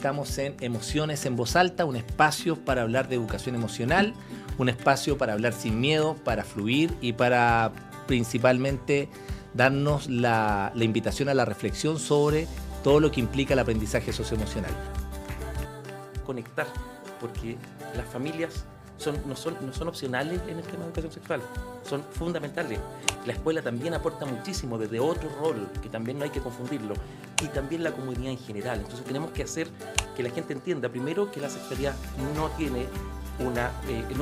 Estamos en Emociones en Voz Alta, un espacio para hablar de educación emocional, un espacio para hablar sin miedo, para fluir y para principalmente darnos la invitación a la reflexión sobre todo lo que implica el aprendizaje socioemocional. Conectar, porque las familias no son opcionales en el tema de educación sexual, son fundamentales. La escuela también aporta muchísimo desde otro rol, que también no hay que confundirlo, y también la comunidad en general. Entonces tenemos que hacer que la gente entienda, primero, que la sexualidad no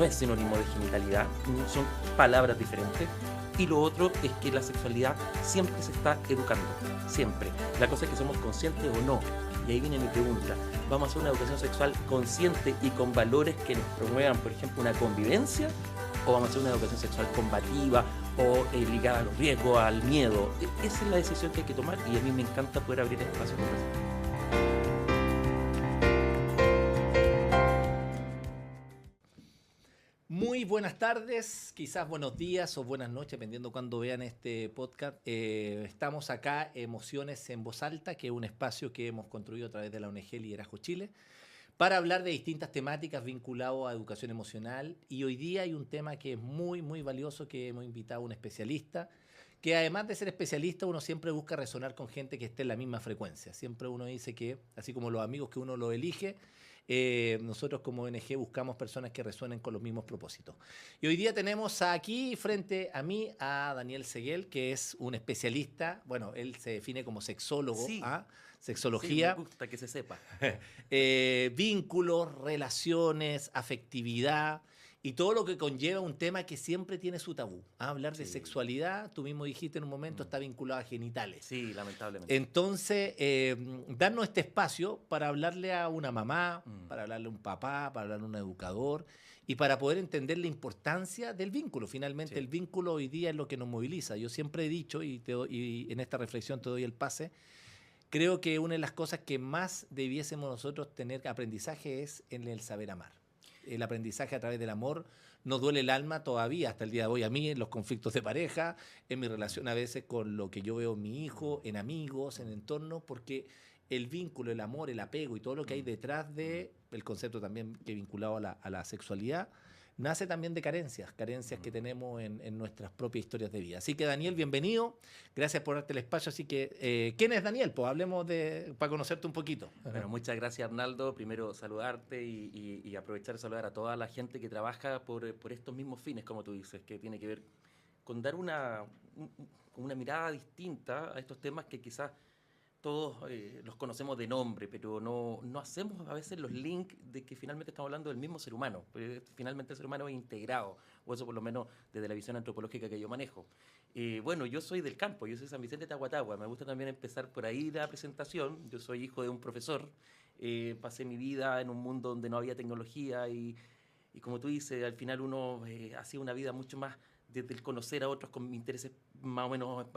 es sinónimo de genitalidad, son palabras diferentes. Y lo otro es que la sexualidad siempre se está educando, siempre. La cosa es que somos conscientes o no. Y ahí viene mi pregunta. ¿Vamos a hacer una educación sexual consciente y con valores que nos promuevan, por ejemplo, una convivencia? ¿O vamos a hacer una educación sexual combativa o ligada a los riesgos, al miedo? Esa es la decisión que hay que tomar y a mí me encanta poder abrir espacio para eso. Muy buenas tardes, quizás buenos días o buenas noches, dependiendo cuando vean este podcast. Estamos acá, Emociones en Voz Alta, que es un espacio que hemos construido a través de la ONG Liderazgo Chile, para hablar de distintas temáticas vinculadas a educación emocional. Y hoy día hay un tema que es muy, muy valioso, que hemos invitado a un especialista, que además de ser especialista, uno siempre busca resonar con gente que esté en la misma frecuencia. Siempre uno dice que, así como los amigos que uno lo elige, nosotros como ONG buscamos personas que resuenen con los mismos propósitos. Y hoy día tenemos aquí frente a mí a Daniel Seguel, que es un especialista, bueno, él se define como sexólogo, Sí, sexología. sí, me gusta que se sepa. Vínculos, relaciones, afectividad y todo lo que conlleva un tema que siempre tiene su tabú. Hablar de sexualidad, tú mismo dijiste en un momento, está vinculado a genitales. Sí, lamentablemente. Entonces, darnos este espacio para hablarle a una mamá, para hablarle a un papá, para hablarle a un educador y para poder entender la importancia del vínculo. Finalmente, el vínculo hoy día es lo que nos moviliza. Yo siempre he dicho, y en esta reflexión te doy el pase, creo que una de las cosas que más debiésemos nosotros tener aprendizaje es en el saber amar. El aprendizaje a través del amor nos duele el alma todavía hasta el día de hoy a mí, en los conflictos de pareja, en mi relación a veces con lo que yo veo en mi hijo, en amigos, en entorno, porque el vínculo, el amor, el apego y todo lo que hay detrás del concepto también que vinculado a la sexualidad, nace también de carencias que tenemos en nuestras propias historias de vida. Así que Daniel, bienvenido, gracias por darte el espacio. Así que, ¿quién es Daniel? Pues hablemos para conocerte un poquito. Bueno, muchas gracias Arnaldo, primero saludarte y aprovechar de saludar a toda la gente que trabaja por estos mismos fines, como tú dices, que tiene que ver con dar una mirada distinta a estos temas que quizás todos los conocemos de nombre, pero no hacemos a veces los links de que finalmente estamos hablando del mismo ser humano. Finalmente el ser humano es integrado, o eso por lo menos desde la visión antropológica que yo manejo. Bueno, yo soy del campo, yo soy San Vicente de Tahuatahua. Me gusta también empezar por ahí la presentación. Yo soy hijo de un profesor. Pasé mi vida en un mundo donde no había tecnología y como tú dices, al final uno hacía una vida mucho más desde el conocer a otros con intereses más o menos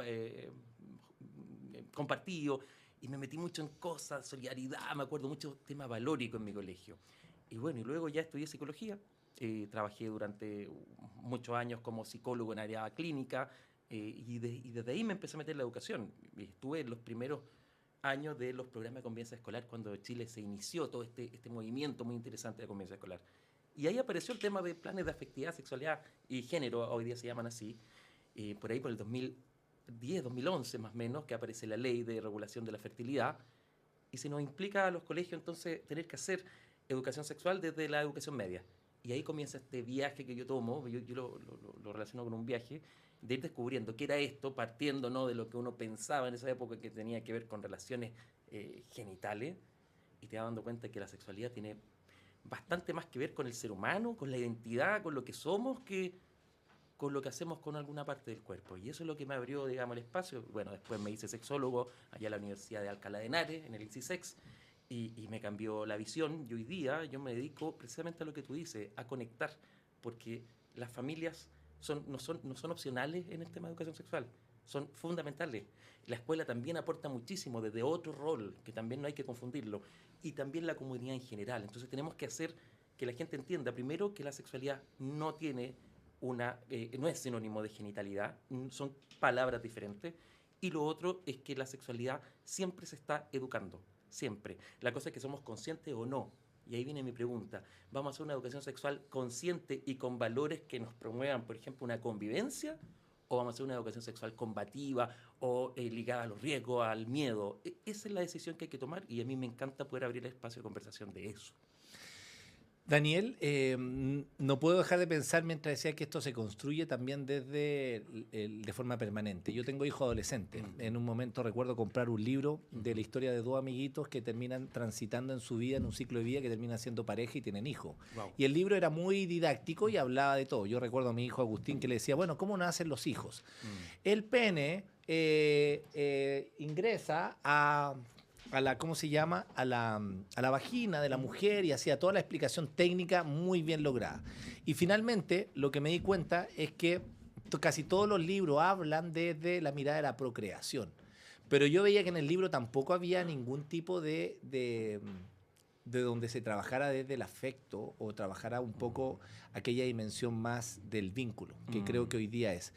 compartidos. Y me metí mucho en cosas, solidaridad, me acuerdo mucho tema valórico en mi colegio. Y bueno, y luego ya estudié psicología, trabajé durante muchos años como psicólogo en área clínica, y desde ahí me empecé a meter en la educación. Estuve en los primeros años de los programas de convivencia escolar cuando Chile se inició todo este movimiento muy interesante de convivencia escolar. Y ahí apareció el tema de planes de afectividad, sexualidad y género, hoy día se llaman así, por ahí por el 2010, 2011 más o menos, que aparece la ley de regulación de la fertilidad, y se nos implica a los colegios entonces tener que hacer educación sexual desde la educación media. Y ahí comienza este viaje que yo tomo, yo lo relaciono con un viaje, de ir descubriendo qué era esto, partiendo ¿no? de lo que uno pensaba en esa época que tenía que ver con relaciones genitales, y te vas dando cuenta que la sexualidad tiene bastante más que ver con el ser humano, con la identidad, con lo que somos, que con lo que hacemos con alguna parte del cuerpo. Y eso es lo que me abrió, digamos, el espacio. Bueno, después me hice sexólogo allá en la Universidad de Alcalá de Henares, en el ICSEX, y me cambió la visión. Y hoy día yo me dedico precisamente a lo que tú dices, a conectar, porque las familias no son opcionales en el tema de educación sexual, son fundamentales. La escuela también aporta muchísimo desde otro rol, que también no hay que confundirlo, y también la comunidad en general. Entonces tenemos que hacer que la gente entienda, primero, que la sexualidad no es sinónimo de genitalidad, son palabras diferentes, y lo otro es que la sexualidad siempre se está educando, siempre. La cosa es que somos conscientes o no. Y ahí viene mi pregunta. ¿Vamos a hacer una educación sexual consciente y con valores que nos promuevan, por ejemplo, una convivencia? ¿O vamos a hacer una educación sexual combativa o ligada a los riesgos, al miedo? Esa es la decisión que hay que tomar y a mí me encanta poder abrir el espacio de conversación de eso. Daniel, no puedo dejar de pensar mientras decía que esto se construye también desde de forma permanente. Yo tengo hijos adolescentes. En un momento recuerdo comprar un libro de la historia de dos amiguitos que terminan transitando en su vida, en un ciclo de vida, que terminan siendo pareja y tienen hijos. Wow. Y el libro era muy didáctico y hablaba de todo. Yo recuerdo a mi hijo Agustín que le decía, bueno, ¿cómo nacen los hijos? El pene ingresa a la, ¿cómo se llama? A la vagina de la mujer y hacía toda la explicación técnica muy bien lograda. Y finalmente, lo que me di cuenta es que casi todos los libros hablan desde la mirada de la procreación. Pero yo veía que en el libro tampoco había ningún tipo de donde se trabajara desde el afecto o trabajara un poco aquella dimensión más del vínculo, que creo que hoy día es.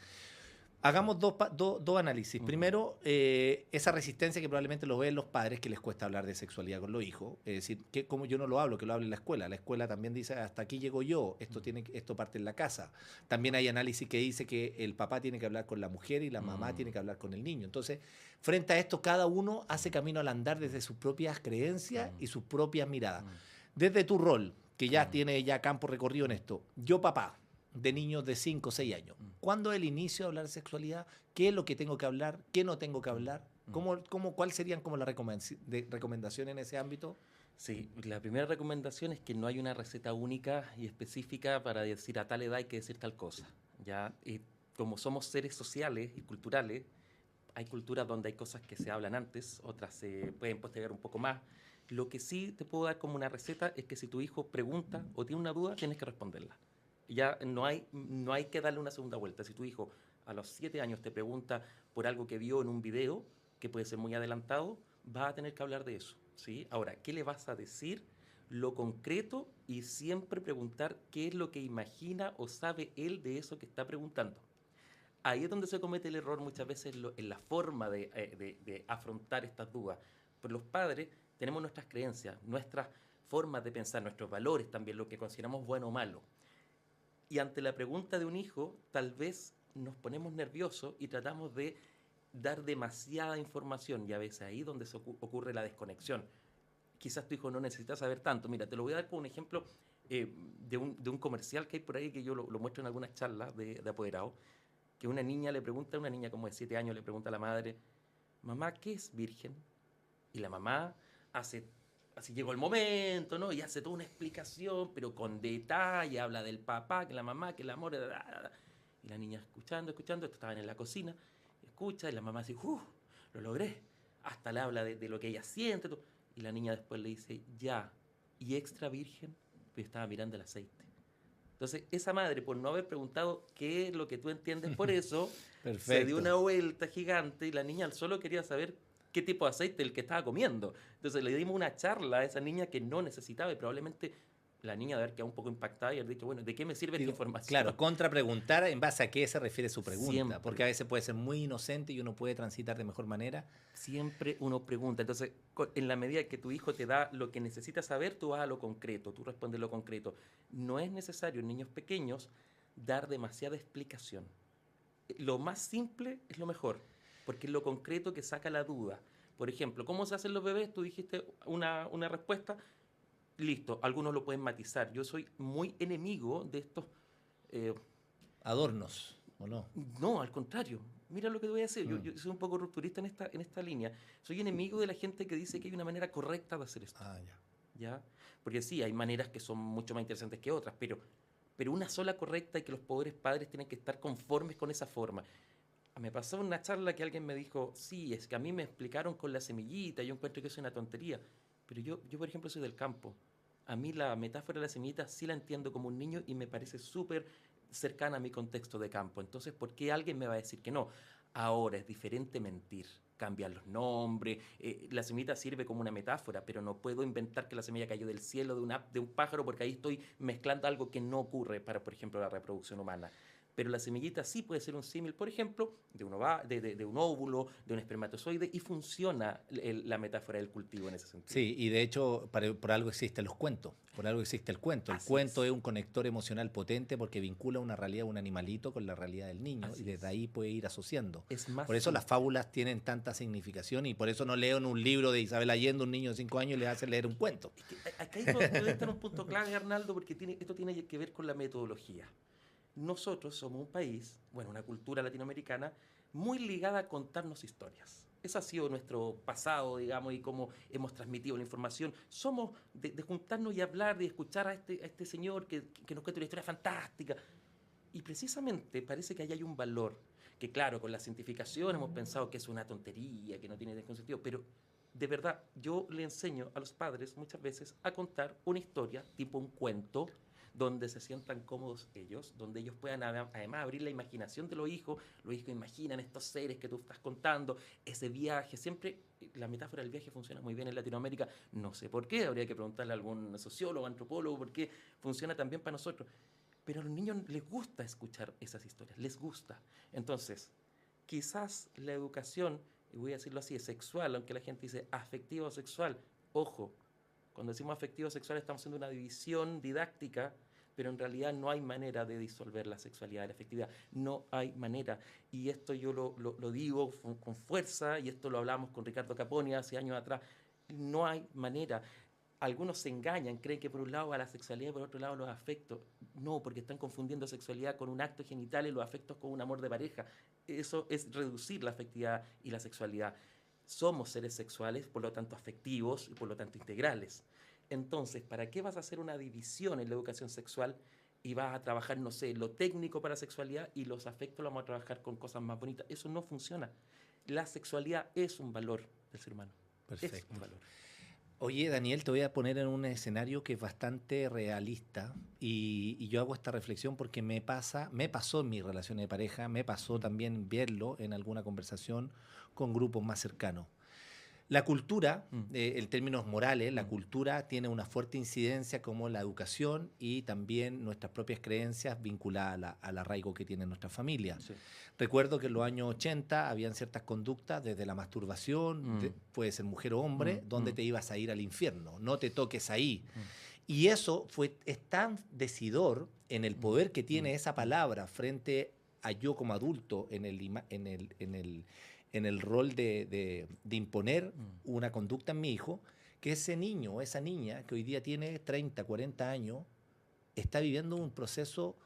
Hagamos dos análisis. Primero, esa resistencia que probablemente lo ven los padres, que les cuesta hablar de sexualidad con los hijos. Es decir, que como yo no lo hablo, que lo hable en la escuela. La escuela también dice, hasta aquí llego yo, esto parte en la casa. También hay análisis que dice que el papá tiene que hablar con la mujer y la mamá tiene que hablar con el niño. Entonces, frente a esto, cada uno hace camino al andar desde sus propias creencias y sus propias miradas. Desde tu rol, que ya tiene ya campo recorrido en esto, yo papá, de niños de 5 o 6 años. ¿Cuándo es el inicio de hablar de sexualidad? ¿Qué es lo que tengo que hablar? ¿Qué no tengo que hablar? ¿Cuáles serían como las recomendaciones en ese ámbito? Sí, la primera recomendación es que no hay una receta única y específica para decir a tal edad hay que decir tal cosa. ¿Ya? Y como somos seres sociales y culturales, hay culturas donde hay cosas que se hablan antes, otras se pueden postergar un poco más. Lo que sí te puedo dar como una receta es que si tu hijo pregunta o tiene una duda, tienes que responderla. Ya no hay que darle una segunda vuelta. Si tu hijo a los 7 años te pregunta por algo que vio en un video, que puede ser muy adelantado, vas a tener que hablar de eso, ¿sí? Ahora, ¿qué le vas a decir? Lo concreto y siempre preguntar qué es lo que imagina o sabe él de eso que está preguntando. Ahí es donde se comete el error muchas veces en la forma de afrontar estas dudas. Pero los padres tenemos nuestras creencias, nuestras formas de pensar, nuestros valores también, lo que consideramos bueno o malo. Y ante la pregunta de un hijo, tal vez nos ponemos nerviosos y tratamos de dar demasiada información y a veces ahí es donde ocurre la desconexión. Quizás tu hijo no necesita saber tanto. Mira, te lo voy a dar como un ejemplo de un comercial que hay por ahí que yo lo muestro en algunas charlas de apoderados, que una niña le pregunta, una niña como de 7 años le pregunta a la madre, mamá, ¿qué es virgen? Y la mamá hace... Así llegó el momento, ¿no? Y hace toda una explicación, pero con detalle, habla del papá, que la mamá, que el amor... Y la niña escuchando, esto estaban en la cocina, escucha, y la mamá dice, lo logré. Hasta le habla de lo que ella siente. Todo. Y la niña después le dice, ya, y extra virgen, pero estaba mirando el aceite. Entonces, esa madre, por no haber preguntado qué es lo que tú entiendes por eso, se dio una vuelta gigante y la niña solo quería saber qué tipo de aceite el que estaba comiendo. Entonces le dimos una charla a esa niña que no necesitaba y probablemente la niña debe haber quedado un poco impactada y haber dicho, bueno, ¿de qué me sirve esta información? Claro, contrapreguntar en base a qué se refiere su pregunta, Siempre. porque a veces puede ser muy inocente y uno puede transitar de mejor manera. Siempre uno pregunta. Entonces, en la medida que tu hijo te da lo que necesita saber, tú vas a lo concreto, tú respondes lo concreto. No es necesario en niños pequeños dar demasiada explicación. Lo más simple es lo mejor, porque es lo concreto que saca la duda. Por ejemplo, ¿cómo se hacen los bebés? Tú dijiste una respuesta, listo, algunos lo pueden matizar. Yo soy muy enemigo de estos... adornos, ¿o no? No, al contrario. Mira lo que te voy a decir. Yo soy un poco rupturista en esta línea. Soy enemigo de la gente que dice que hay una manera correcta de hacer esto. ¿Ya? Porque sí, hay maneras que son mucho más interesantes que otras, pero una sola correcta y que los pobres padres tienen que estar conformes con esa forma. Me pasó una charla que alguien me dijo, sí, es que a mí me explicaron con la semillita, yo encuentro que es una tontería, pero yo por ejemplo, soy del campo. A mí la metáfora de la semillita sí la entiendo como un niño y me parece súper cercana a mi contexto de campo. Entonces, ¿por qué alguien me va a decir que no? Ahora es diferente mentir, cambian los nombres, la semillita sirve como una metáfora, pero no puedo inventar que la semilla cayó del cielo de un pájaro porque ahí estoy mezclando algo que no ocurre para, por ejemplo, la reproducción humana. Pero la semillita sí puede ser un símil, por ejemplo, de un óvulo, de un espermatozoide, y funciona la metáfora del cultivo en ese sentido. Sí, y de hecho, por algo existen los cuentos, por algo existe el cuento. El Así cuento es. es un conector emocional potente porque vincula una realidad de un animalito con la realidad del niño y Así desde es. ahí puede ir asociando. Es más Por eso las simple. fábulas tienen tanta significación y por eso no leo en un libro de Isabel Allende un niño de 5 años y le hace leer un cuento. Es que acá hay está en un punto clave, Arnaldo, porque esto tiene que ver con la metodología. Nosotros somos un país, bueno, una cultura latinoamericana muy ligada a contarnos historias. Ese ha sido nuestro pasado, digamos, y cómo hemos transmitido la información. Somos de juntarnos y hablar, de escuchar a este señor que nos cuenta una historia fantástica. Y precisamente parece que ahí hay un valor, que claro, con la cientificación hemos pensado que es una tontería, que no tiene ningún sentido, pero de verdad yo le enseño a los padres muchas veces a contar una historia, tipo un cuento, donde se sientan cómodos ellos, donde ellos puedan además abrir la imaginación de los hijos imaginan estos seres que tú estás contando, ese viaje, siempre la metáfora del viaje funciona muy bien en Latinoamérica, no sé por qué, habría que preguntarle a algún sociólogo, antropólogo, por qué funciona tan bien para nosotros, pero a los niños les gusta escuchar esas historias, les gusta. Entonces, quizás la educación, y voy a decirlo así, es sexual, aunque la gente dice afectivo o sexual, ojo, cuando decimos afectivo sexual estamos haciendo una división didáctica, pero en realidad no hay manera de disolver la sexualidad, la afectividad, no hay manera. Y esto yo lo digo con fuerza, y esto lo hablamos con Ricardo Caponi hace años atrás, no hay manera. Algunos se engañan, creen que por un lado va la sexualidad y por otro lado los afectos. No, porque están confundiendo sexualidad con un acto genital y los afectos con un amor de pareja. Eso es reducir la afectividad y la sexualidad. Somos seres sexuales, por lo tanto afectivos y por lo tanto integrales. Entonces, ¿para qué vas a hacer una división en la educación sexual y vas a trabajar, no sé, lo técnico para la sexualidad y los afectos lo vamos a trabajar con cosas más bonitas? Eso no funciona. La sexualidad es un valor del ser humano. Es Perfecto. un valor. Oye, Daniel, te voy a poner en un escenario que es bastante realista y yo hago esta reflexión porque me pasó en mis relaciones de pareja, me pasó también verlo en alguna conversación con grupos más cercanos. La cultura, Mm, en términos morales, la mm, cultura tiene una fuerte incidencia como la educación y también nuestras propias creencias vinculadas al arraigo que tiene nuestra familia. sí. Recuerdo que en los años 80 habían ciertas conductas, desde la masturbación, Mm, puede ser mujer o hombre, donde mm, te ibas a ir al infierno, no te toques ahí. mm, Y eso es tan decidor en el mm, poder que mm, tiene esa mm, palabra frente a yo como adulto en el rol de imponer mm, una conducta en mi hijo, que ese niño o esa niña que hoy día tiene 30, 40 años, está viviendo un proceso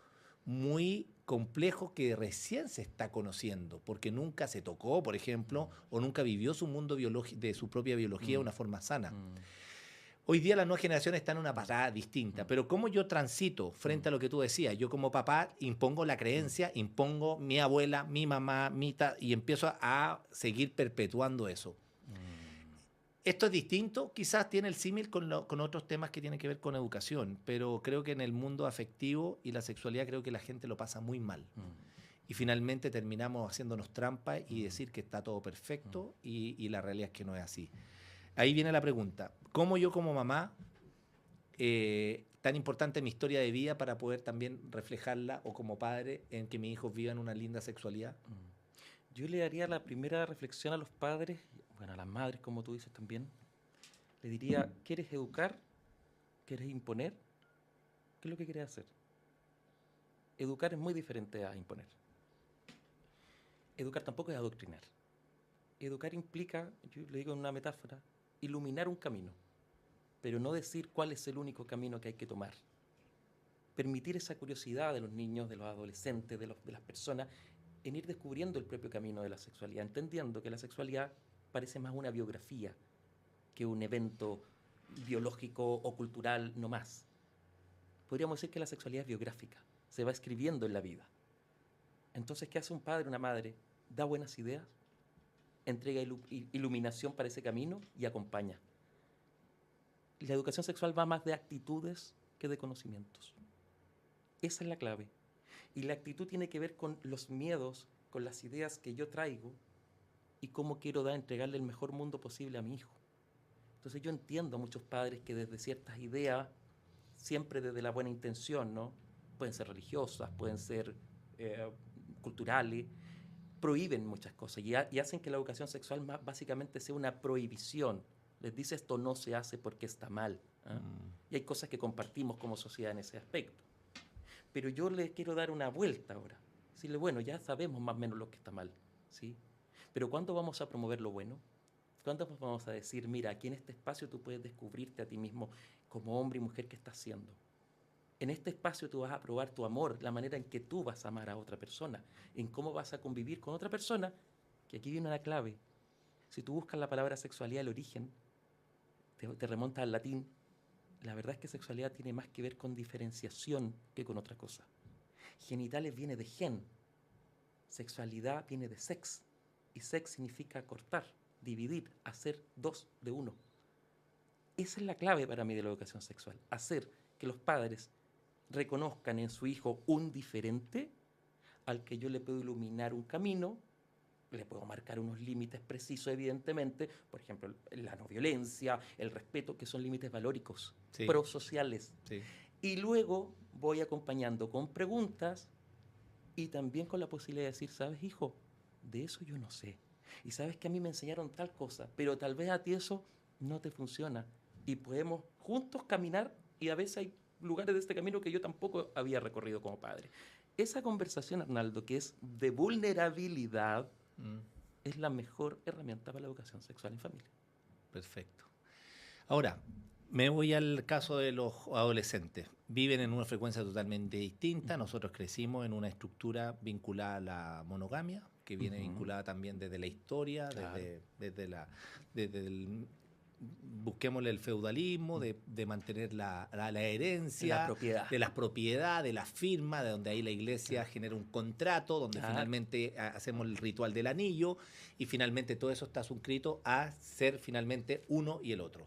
muy complejo que recién se está conociendo, porque nunca se tocó, por ejemplo, o nunca vivió su mundo de su propia biología de mm, una forma sana. mm, Hoy día las nuevas generaciones están en una parada distinta, mm, pero ¿cómo yo transito mm, frente a lo que tú decías? Yo como papá impongo la mm, creencia, impongo mi abuela, mi mamá, y empiezo a seguir perpetuando eso. mm, Esto es distinto, quizás tiene el símil con otros temas que tienen que ver con educación, pero creo que en el mundo afectivo y la sexualidad creo que la gente lo pasa muy mal. mm, Y finalmente terminamos haciéndonos trampas y mm, decir que está todo mm, perfecto y la realidad es que no es así. Ahí viene la pregunta, ¿cómo yo como mamá, tan importante en mi historia de vida para poder también reflejarla o como padre en que mis hijos vivan una linda sexualidad? mm. Yo le daría la primera reflexión a los padres, bueno, a las madres, como tú dices también. Le diría, ¿quieres educar? ¿Quieres imponer? ¿Qué es lo que quieres hacer? Educar es muy diferente a imponer. Educar tampoco es adoctrinar. Educar implica, yo le digo en una metáfora, iluminar un camino, pero no decir cuál es el único camino que hay que tomar. Permitir esa curiosidad de los niños, de los adolescentes, de las personas, en ir descubriendo el propio camino de la sexualidad, entendiendo que la sexualidad parece más una biografía que un evento biológico o cultural no más. Podríamos decir que la sexualidad es biográfica, se va escribiendo en la vida. Entonces, ¿qué hace un padre, una madre? Da buenas ideas, entrega iluminación para ese camino y acompaña. La educación sexual va más de actitudes que de conocimientos. Esa es la clave. Y la actitud tiene que ver con los miedos, con las ideas que yo traigo y cómo quiero entregarle el mejor mundo posible a mi hijo. Entonces yo entiendo a muchos padres que desde ciertas ideas, siempre desde la buena intención, ¿no? Pueden ser religiosas, pueden ser culturales, prohíben muchas cosas y hacen que la educación sexual básicamente sea una prohibición. Les dice esto no se hace porque está mal. ¿Ah? Y hay cosas que compartimos como sociedad en ese aspecto. Pero yo les quiero dar una vuelta ahora. Decirle, bueno, ya sabemos más o menos lo que está mal, ¿sí? Pero ¿cuándo vamos a promover lo bueno? ¿Cuándo vamos a decir, mira, aquí en este espacio tú puedes descubrirte a ti mismo como hombre y mujer que estás siendo? En este espacio tú vas a probar tu amor, la manera en que tú vas a amar a otra persona, en cómo vas a convivir con otra persona, que aquí viene la clave. Si tú buscas la palabra sexualidad, el origen, te remonta al latín. La verdad es que sexualidad tiene más que ver con diferenciación que con otra cosa. Genitales viene de gen, sexualidad viene de sex, y sex significa cortar, dividir, hacer dos de uno. Esa es la clave para mí de la educación sexual, hacer que los padres reconozcan en su hijo un diferente al que yo le puedo iluminar un camino, le puedo marcar unos límites precisos, evidentemente, por ejemplo, la no violencia, el respeto, que son límites valóricos, Sí. prosociales. Sí. Y luego voy acompañando con preguntas y también con la posibilidad de decir, ¿sabes, hijo? De eso yo no sé. Y sabes que a mí me enseñaron tal cosa, pero tal vez a ti eso no te funciona. Y podemos juntos caminar y a veces hay lugares de este camino que yo tampoco había recorrido como padre. Esa conversación, Arnaldo, que es de vulnerabilidad, es la mejor herramienta para la educación sexual en familia. Perfecto. Ahora, me voy al caso de los adolescentes. Viven en una frecuencia totalmente distinta. Nosotros crecimos en una estructura vinculada a la monogamia, que viene vinculada también desde la historia, Claro. desde el, busquémosle el feudalismo, de mantener la herencia, La propiedad. de las propiedades, de la firma, de donde ahí la iglesia genera un contrato, donde finalmente hacemos el ritual del anillo, y finalmente todo eso está suscrito a ser finalmente uno y el otro.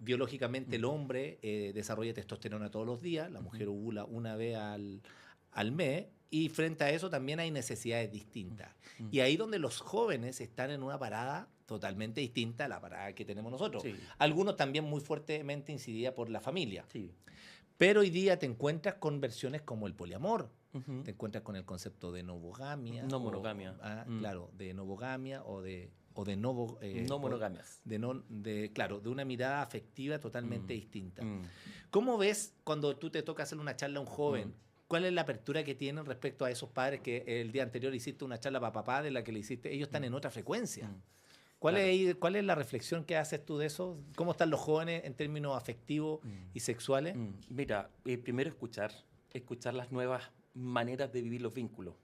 Biológicamente el hombre desarrolla testosterona todos los días, la mujer ovula una vez al mes, y frente a eso también hay necesidades distintas. Y ahí donde los jóvenes están en una parada totalmente distinta a la parada que tenemos nosotros. Sí. Algunos también muy fuertemente incidida por la familia. Sí. Pero hoy día te encuentras con versiones como el poliamor, te encuentras con el concepto de novogamia. No monogamia. Claro, de novogamia o de no monogamias. Claro, de una mirada afectiva totalmente distinta. ¿Cómo ves cuando tú te toca hacer una charla a un joven? ¿Cuál es la apertura que tienen respecto a esos padres que el día anterior hiciste una charla para papá de la que le hiciste? Ellos están en otra frecuencia. ¿Cuál es la reflexión que haces tú de eso? ¿Cómo están los jóvenes en términos afectivos y sexuales? Mira, primero escuchar las nuevas maneras de vivir los vínculos.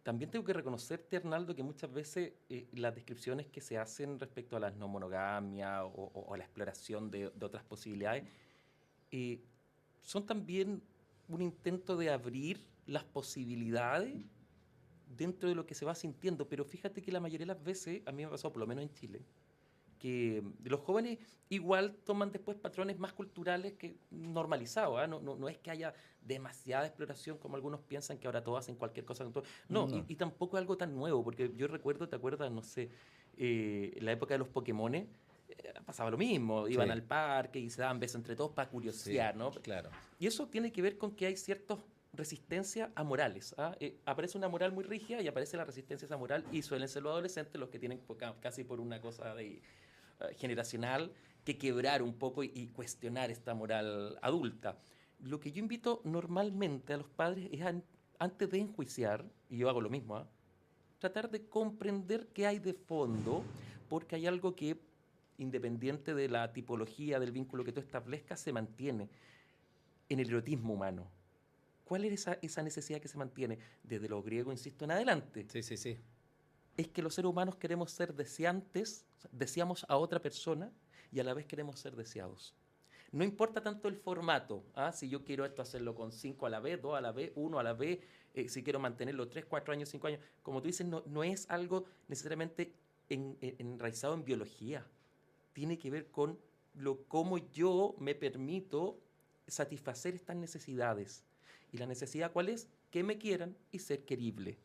También tengo que reconocerte, Arnaldo, que muchas veces las descripciones que se hacen respecto a la no monogamia o a la exploración de otras posibilidades son también un intento de abrir las posibilidades dentro de lo que se va sintiendo. Pero fíjate que la mayoría de las veces, a mí me ha pasado, por lo menos en Chile, que los jóvenes igual toman después patrones más culturales que normalizados. No es que haya demasiada exploración como algunos piensan que ahora todos hacen cualquier cosa con todo. No. Y tampoco es algo tan nuevo, porque yo recuerdo, ¿te acuerdas? No sé, en la época de los Pokémones pasaba lo mismo, iban al parque y se daban besos entre todos para curiosear, ¿no? Claro. Y eso tiene que ver con que hay ciertas resistencias a morales. Aparece una moral muy rígida y aparece la resistencia a esa moral, y suelen ser los adolescentes los que tienen casi por una cosa generacional que quebrar un poco y cuestionar esta moral adulta. Lo que yo invito normalmente a los padres es antes de enjuiciar, y yo hago lo mismo, tratar de comprender qué hay de fondo, porque hay algo que, independiente de la tipología del vínculo que tú establezcas, se mantiene en el erotismo humano. ¿Cuál es esa necesidad que se mantiene? Desde lo griego, insisto, en adelante. Sí. Es que los seres humanos queremos ser deseantes, deseamos a otra persona y a la vez queremos ser deseados. No importa tanto el formato, si yo quiero esto hacerlo con 5 a la vez, 2 a la vez, 1 a la vez, si quiero mantenerlo 3, 4 años, 5 años. Como tú dices, no es algo necesariamente enraizado en biología. Tiene que ver con cómo yo me permito satisfacer estas necesidades. ¿Y la necesidad cuál es? Que me quieran y ser querible.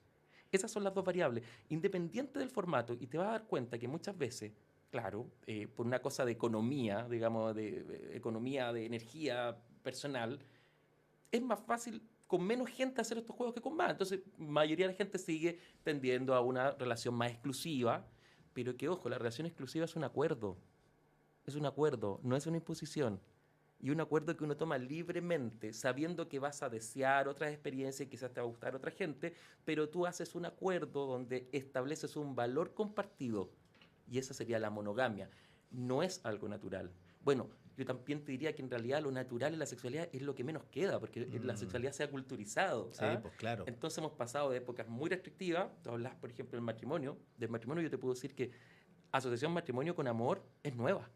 Esas son las dos variables, independiente del formato. Y te vas a dar cuenta que muchas veces, claro, por una cosa de economía, digamos, de economía de energía personal, es más fácil con menos gente a hacer estos juegos que con más. Entonces, la mayoría de la gente sigue tendiendo a una relación más exclusiva, pero que, ojo, la relación exclusiva es un acuerdo. Es un acuerdo, no es una imposición. Y un acuerdo que uno toma libremente, sabiendo que vas a desear otras experiencias y quizás te va a gustar otra gente, pero tú haces un acuerdo donde estableces un valor compartido. Y esa sería la monogamia. No es algo natural. Bueno, yo también te diría que en realidad lo natural en la sexualidad es lo que menos queda, porque la sexualidad se ha culturizado. Sí, pues claro. Entonces hemos pasado de épocas muy restrictivas. Tú hablas, por ejemplo, del matrimonio. Del matrimonio yo te puedo decir que asociación matrimonio con amor es nueva.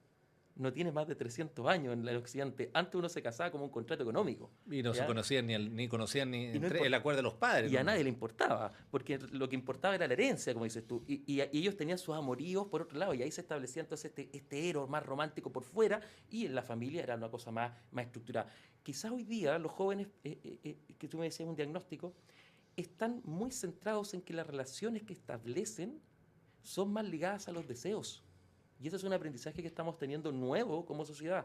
No tiene más de 300 años en el occidente. Antes uno se casaba como un contrato económico. Y no ¿ya? se conocían ni conocían ni Y no el acuerdo de los padres. Y a nadie le importaba, porque lo que importaba era la herencia, como dices tú. Y ellos tenían sus amoríos por otro lado, y ahí se establecía entonces este eros más romántico por fuera, y en la familia era una cosa más estructurada. Quizás hoy día los jóvenes, que tú me decías un diagnóstico, están muy centrados en que las relaciones que establecen son más ligadas a los deseos. Y ese es un aprendizaje que estamos teniendo nuevo como sociedad.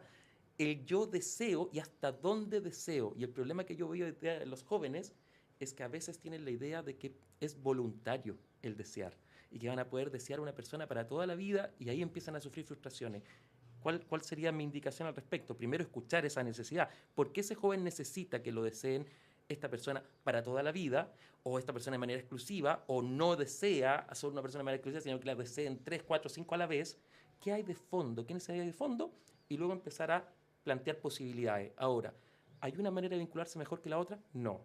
El yo deseo y hasta dónde deseo. Y el problema que yo veo de los jóvenes es que a veces tienen la idea de que es voluntario el desear y que van a poder desear a una persona para toda la vida y ahí empiezan a sufrir frustraciones. ¿Cuál sería mi indicación al respecto? Primero, escuchar esa necesidad. ¿Por qué ese joven necesita que lo deseen esta persona para toda la vida, o esta persona de manera exclusiva, o no desea solo una persona de manera exclusiva, sino que la deseen 3, 4, 5 a la vez? ¿Qué hay de fondo? ¿Qué necesidad hay de fondo? Y luego empezar a plantear posibilidades. Ahora, ¿hay una manera de vincularse mejor que la otra? No.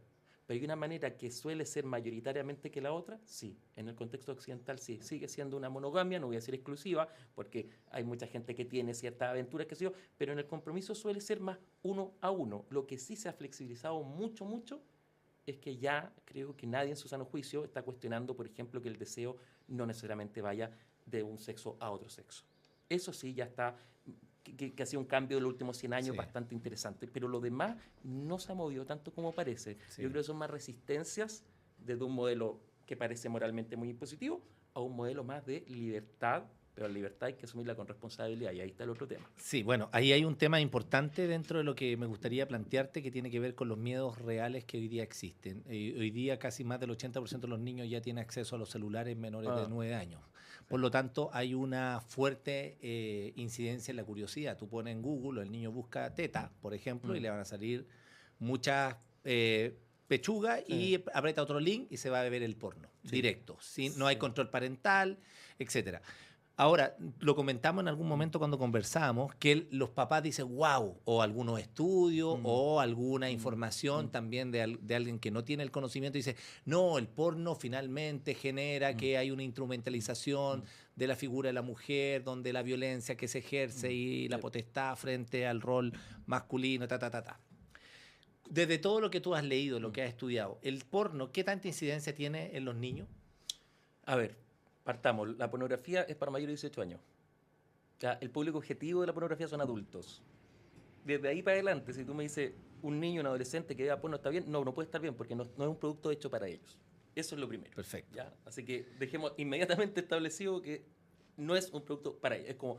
¿Pero hay una manera que suele ser mayoritariamente que la otra? Sí. En el contexto occidental sí. Sigue siendo una monogamia, no voy a decir exclusiva, porque hay mucha gente que tiene ciertas aventuras, qué sé yo, pero en el compromiso suele ser más uno a uno. Lo que sí se ha flexibilizado mucho, mucho, es que ya creo que nadie en su sano juicio está cuestionando, por ejemplo, que el deseo no necesariamente vaya de un sexo a otro sexo. Eso sí ya está, que ha sido un cambio de los últimos 100 años bastante interesante, pero lo demás no se ha movido tanto como parece. Sí. Yo creo que son más resistencias desde un modelo que parece moralmente muy impositivo a un modelo más de libertad, pero la libertad hay que asumirla con responsabilidad y ahí está el otro tema. Sí, bueno, ahí hay un tema importante dentro de lo que me gustaría plantearte que tiene que ver con los miedos reales que hoy día existen. Hoy día casi más del 80% de los niños ya tienen acceso a los celulares menores de 9 años. Por lo tanto, hay una fuerte incidencia en la curiosidad. Tú pones en Google, el niño busca teta, por ejemplo, y le van a salir muchas pechugas y aprieta otro link y se va a ver el porno directo. No hay control parental, etcétera. Ahora, lo comentamos en algún momento cuando conversábamos, que los papás dicen, wow, o algunos estudios o alguna información también de alguien que no tiene el conocimiento, dice, no, el porno finalmente genera que hay una instrumentalización de la figura de la mujer, donde la violencia que se ejerce y la potestad frente al rol masculino, Desde todo lo que tú has leído, lo que has estudiado, ¿el porno qué tanta incidencia tiene en los niños? A ver, partamos, la pornografía es para mayores de 18 años. Ya, el público objetivo de la pornografía son adultos. Desde ahí para adelante, si tú me dices, un niño, un adolescente que vea porno está bien, no puede estar bien porque no es un producto hecho para ellos. Eso es lo primero. Perfecto. ¿Ya? Así que dejemos inmediatamente establecido que no es un producto para ellos. Es como,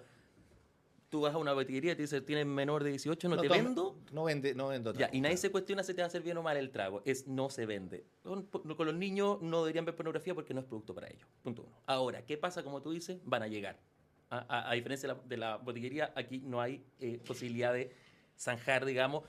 tú vas a una botillería y te dice, ¿tienes menor de 18? ¿No te vendo? No vendo Ya, y nadie se cuestiona si te va a hacer bien o mal el trago. No se vende. Con los niños no deberían ver pornografía porque no es producto para ellos. Punto 1. Ahora, ¿qué pasa? Como tú dices, van a llegar. A diferencia de la botillería, aquí no hay posibilidad de zanjar, digamos.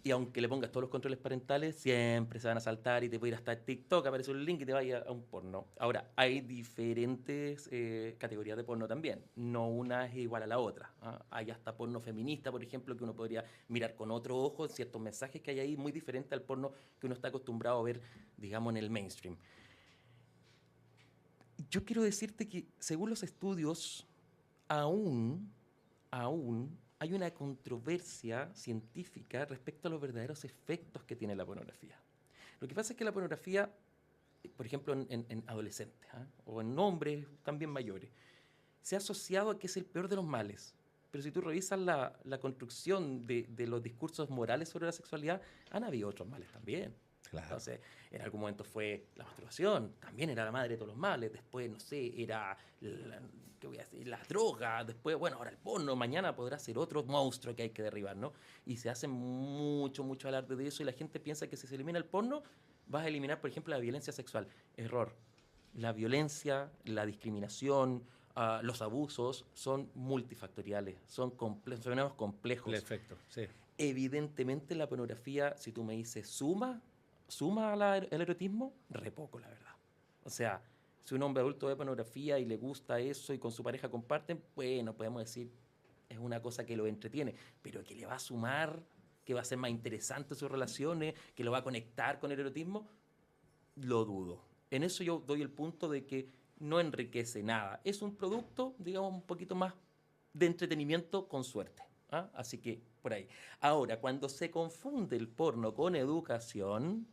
Y aunque le pongas todos los controles parentales, siempre se van a saltar y te puede ir hasta TikTok, aparece un link y te vaya a un porno. Ahora, hay diferentes categorías de porno también. No una es igual a la otra. Hay hasta porno feminista, por ejemplo, que uno podría mirar con otro ojo ciertos mensajes que hay ahí muy diferentes al porno que uno está acostumbrado a ver, digamos, en el mainstream. Yo quiero decirte que, según los estudios, aún hay una controversia científica respecto a los verdaderos efectos que tiene la pornografía. Lo que pasa es que la pornografía, por ejemplo, en adolescentes o en hombres también mayores, se ha asociado a que es el peor de los males. Pero si tú revisas la construcción de los discursos morales sobre la sexualidad, han habido otros males también. Claro. Entonces, en algún momento fue la masturbación, también era la madre de todos los males, después, no sé, era ¿qué voy a decir? La droga, después, bueno, ahora el porno, mañana podrá ser otro monstruo que hay que derribar, ¿no? Y se hace mucho, mucho alarde de eso y la gente piensa que si se elimina el porno, vas a eliminar, por ejemplo, la violencia sexual. Error. La violencia, la discriminación, los abusos son multifactoriales, son fenómenos complejos. Perfecto, sí. Evidentemente la pornografía, si tú me dices suma el erotismo, re poco, la verdad. O sea, si un hombre adulto ve pornografía y le gusta eso y con su pareja comparten, bueno, podemos decir, es una cosa que lo entretiene, pero que le va a sumar, que va a ser más interesante sus relaciones, que lo va a conectar con el erotismo, lo dudo. En eso yo doy el punto de que no enriquece nada. Es un producto, digamos, un poquito más de entretenimiento con suerte. ¿Ah? Así que, por ahí. Ahora, cuando se confunde el porno con educación,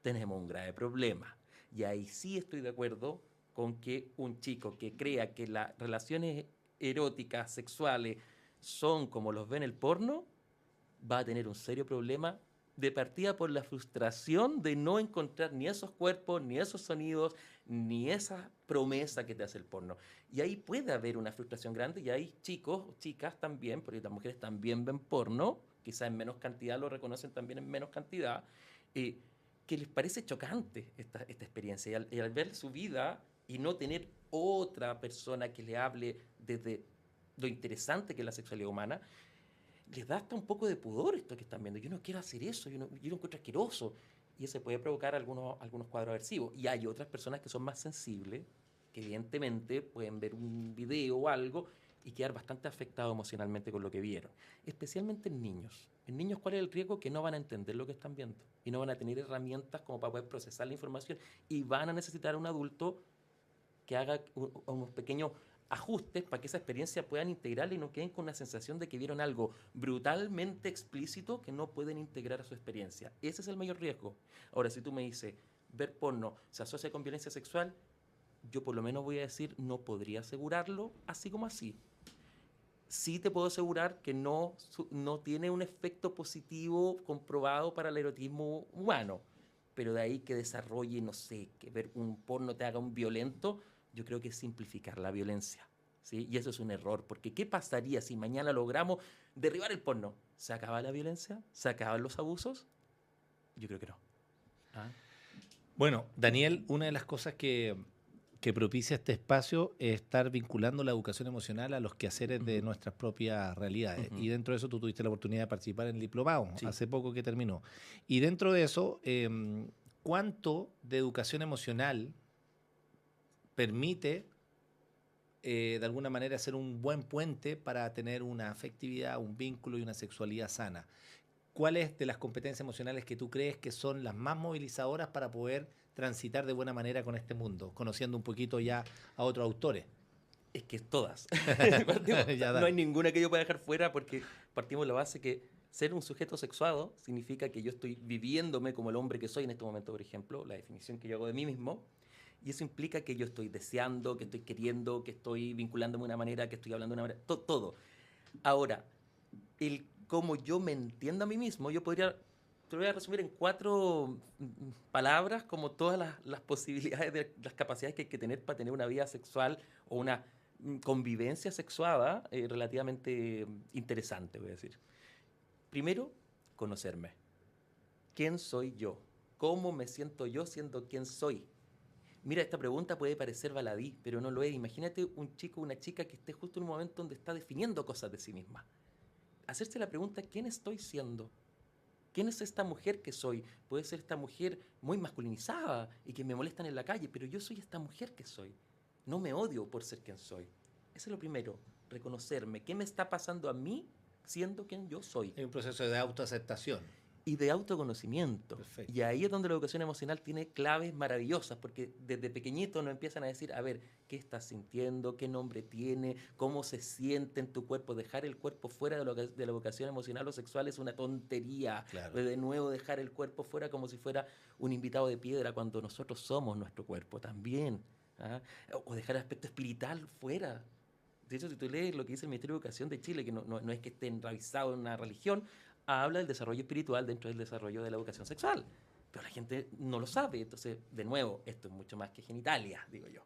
tenemos un grave problema. Y ahí sí estoy de acuerdo con que un chico que crea que las relaciones eróticas, sexuales, son como los ve en el porno, va a tener un serio problema de partida por la frustración de no encontrar ni esos cuerpos, ni esos sonidos, ni esa promesa que te hace el porno. Y ahí puede haber una frustración grande y hay chicos, chicas también, porque las mujeres también ven porno, quizás en menos cantidad, lo reconocen también en menos cantidad, que les parece chocante esta experiencia. Y al ver su vida y no tener otra persona que le hable desde lo interesante que es la sexualidad humana, les da hasta un poco de pudor esto que están viendo. Yo no quiero hacer eso, yo lo encuentro asqueroso. Y eso puede provocar algunos cuadros aversivos. Y hay otras personas que son más sensibles, que evidentemente pueden ver un video o algo y quedar bastante afectados emocionalmente con lo que vieron. Especialmente en niños. En niños, ¿cuál es el riesgo? Que no van a entender lo que están viendo. Y no van a tener herramientas como para poder procesar la información. Y van a necesitar a un adulto que haga unos pequeños ajustes para que esa experiencia puedan integrarla y no queden con la sensación de que vieron algo brutalmente explícito que no pueden integrar a su experiencia. Ese es el mayor riesgo. Ahora, si tú me dices, ver porno se asocia con violencia sexual, yo por lo menos voy a decir, no podría asegurarlo así como así. Sí te puedo asegurar que no tiene un efecto positivo comprobado para el erotismo humano, pero de ahí que desarrolle, no sé, que ver un porno te haga un violento, yo creo que es simplificar la violencia, ¿sí? Y eso es un error, porque ¿qué pasaría si mañana logramos derribar el porno? ¿Se acaba la violencia? ¿Se acaban los abusos? Yo creo que no. ¿Ah? Bueno, Daniel, una de las cosas que propicia este espacio es estar vinculando la educación emocional a los quehaceres de nuestras propias realidades. Y dentro de eso tú tuviste la oportunidad de participar en el diplomado, Sí. hace poco que terminó. Y dentro de eso, ¿cuánto de educación emocional permite de alguna manera ser un buen puente para tener una afectividad, un vínculo y una sexualidad sana? ¿Cuáles de las competencias emocionales que tú crees que son las más movilizadoras para poder transitar de buena manera con este mundo, conociendo un poquito ya a otros autores? Es que todas. Ya, No hay ninguna que yo pueda dejar fuera porque partimos de la base que ser un sujeto sexuado significa que yo estoy viviéndome como el hombre que soy en este momento, por ejemplo, la definición que yo hago de mí mismo. Y eso implica que yo estoy deseando, que estoy queriendo, que estoy vinculándome de una manera, que estoy hablando de una manera, todo. Ahora, el cómo yo me entiendo a mí mismo, te lo voy a resumir en 4 palabras, como todas las posibilidades, las capacidades que hay que tener para tener una vida sexual o una convivencia sexuada relativamente interesante, voy a decir. Primero, conocerme. ¿Quién soy yo? ¿Cómo me siento yo siendo quien soy? Mira, esta pregunta puede parecer baladí, pero no lo es. Imagínate un chico o una chica que esté justo en un momento donde está definiendo cosas de sí misma. Hacerse la pregunta, ¿quién estoy siendo? ¿Quién es esta mujer que soy? Puede ser esta mujer muy masculinizada y que me molestan en la calle, pero yo soy esta mujer que soy. No me odio por ser quien soy. Eso es lo primero, reconocerme. ¿Qué me está pasando a mí siendo quien yo soy? Hay un proceso de autoaceptación. Y de autoconocimiento. Perfecto. Y ahí es donde la educación emocional tiene claves maravillosas, porque desde pequeñito nos empiezan a decir, a ver, ¿qué estás sintiendo? ¿Qué nombre tiene? ¿Cómo se siente en tu cuerpo? Dejar el cuerpo fuera de la educación emocional o sexual es una tontería. Claro. De nuevo dejar el cuerpo fuera como si fuera un invitado de piedra cuando nosotros somos nuestro cuerpo también. ¿Ah? O dejar el aspecto espiritual fuera. De hecho, si tú lees lo que dice el Ministerio de Educación de Chile, que no es que esté enraizado en una religión, habla del desarrollo espiritual dentro del desarrollo de la educación sexual. pero la gente no lo sabe. Entonces, de nuevo, esto es mucho más que genitalia, digo yo.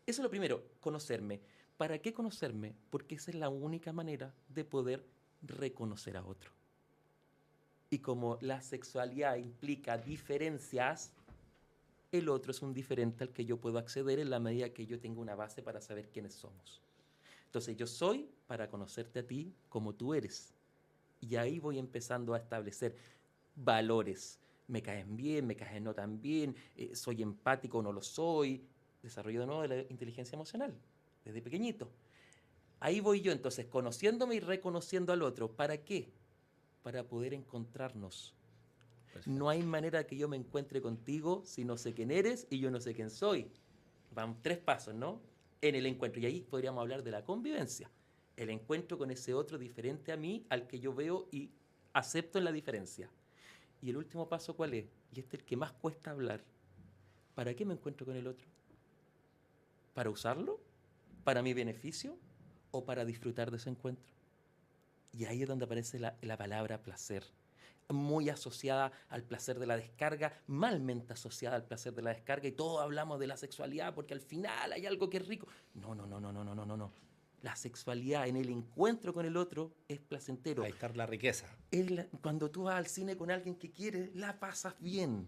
Eso es lo primero, conocerme. ¿Para qué conocerme? Porque esa es la única manera de poder reconocer a otro. Y como la sexualidad implica diferencias, el otro es un diferente al que yo puedo acceder en la medida que yo tengo una base para saber quiénes somos. Entonces yo soy para conocerte a ti como tú eres. Y ahí voy empezando a establecer valores. Me caen bien, me caen no tan bien, soy empático o no lo soy. Desarrollo de nuevo de la inteligencia emocional, desde pequeñito. Ahí voy yo entonces, conociéndome y reconociendo al otro. ¿Para qué? Para poder encontrarnos. Perfecto. No hay manera que yo me encuentre contigo si no sé quién eres y yo no sé quién soy. Van 3 pasos, ¿no? En el encuentro. Y ahí podríamos hablar de la convivencia. El encuentro con ese otro diferente a mí, al que yo veo y acepto en la diferencia. Y el último paso, ¿cuál es? Y este es el que más cuesta hablar. ¿Para qué me encuentro con el otro? ¿Para usarlo? ¿Para mi beneficio? ¿O para disfrutar de ese encuentro? Y ahí es donde aparece la palabra placer. Muy asociada al placer de la descarga, malmente asociada al placer de la descarga, y todos hablamos de la sexualidad porque al final hay algo que es rico. No. La sexualidad en el encuentro con el otro es placentero. Ahí está la riqueza. Cuando tú vas al cine con alguien que quieres, la pasas bien.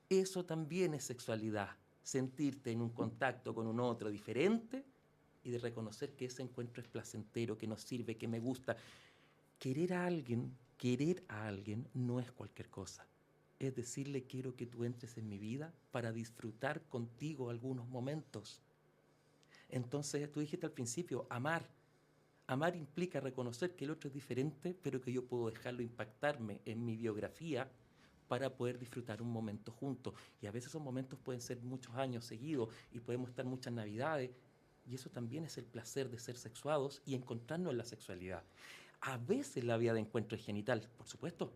Eso también es sexualidad. Sentirte en un contacto con un otro diferente y de reconocer que ese encuentro es placentero, que nos sirve, que me gusta. Querer a alguien no es cualquier cosa. Es decirle, quiero que tú entres en mi vida para disfrutar contigo algunos momentos. Entonces, tú dijiste al principio, amar. Amar implica reconocer que el otro es diferente, pero que yo puedo dejarlo impactarme en mi biografía para poder disfrutar un momento juntos. Y a veces esos momentos pueden ser muchos años seguidos y podemos estar muchas navidades. Y eso también es el placer de ser sexuados y encontrarnos en la sexualidad. A veces la vía de encuentro es genital, por supuesto,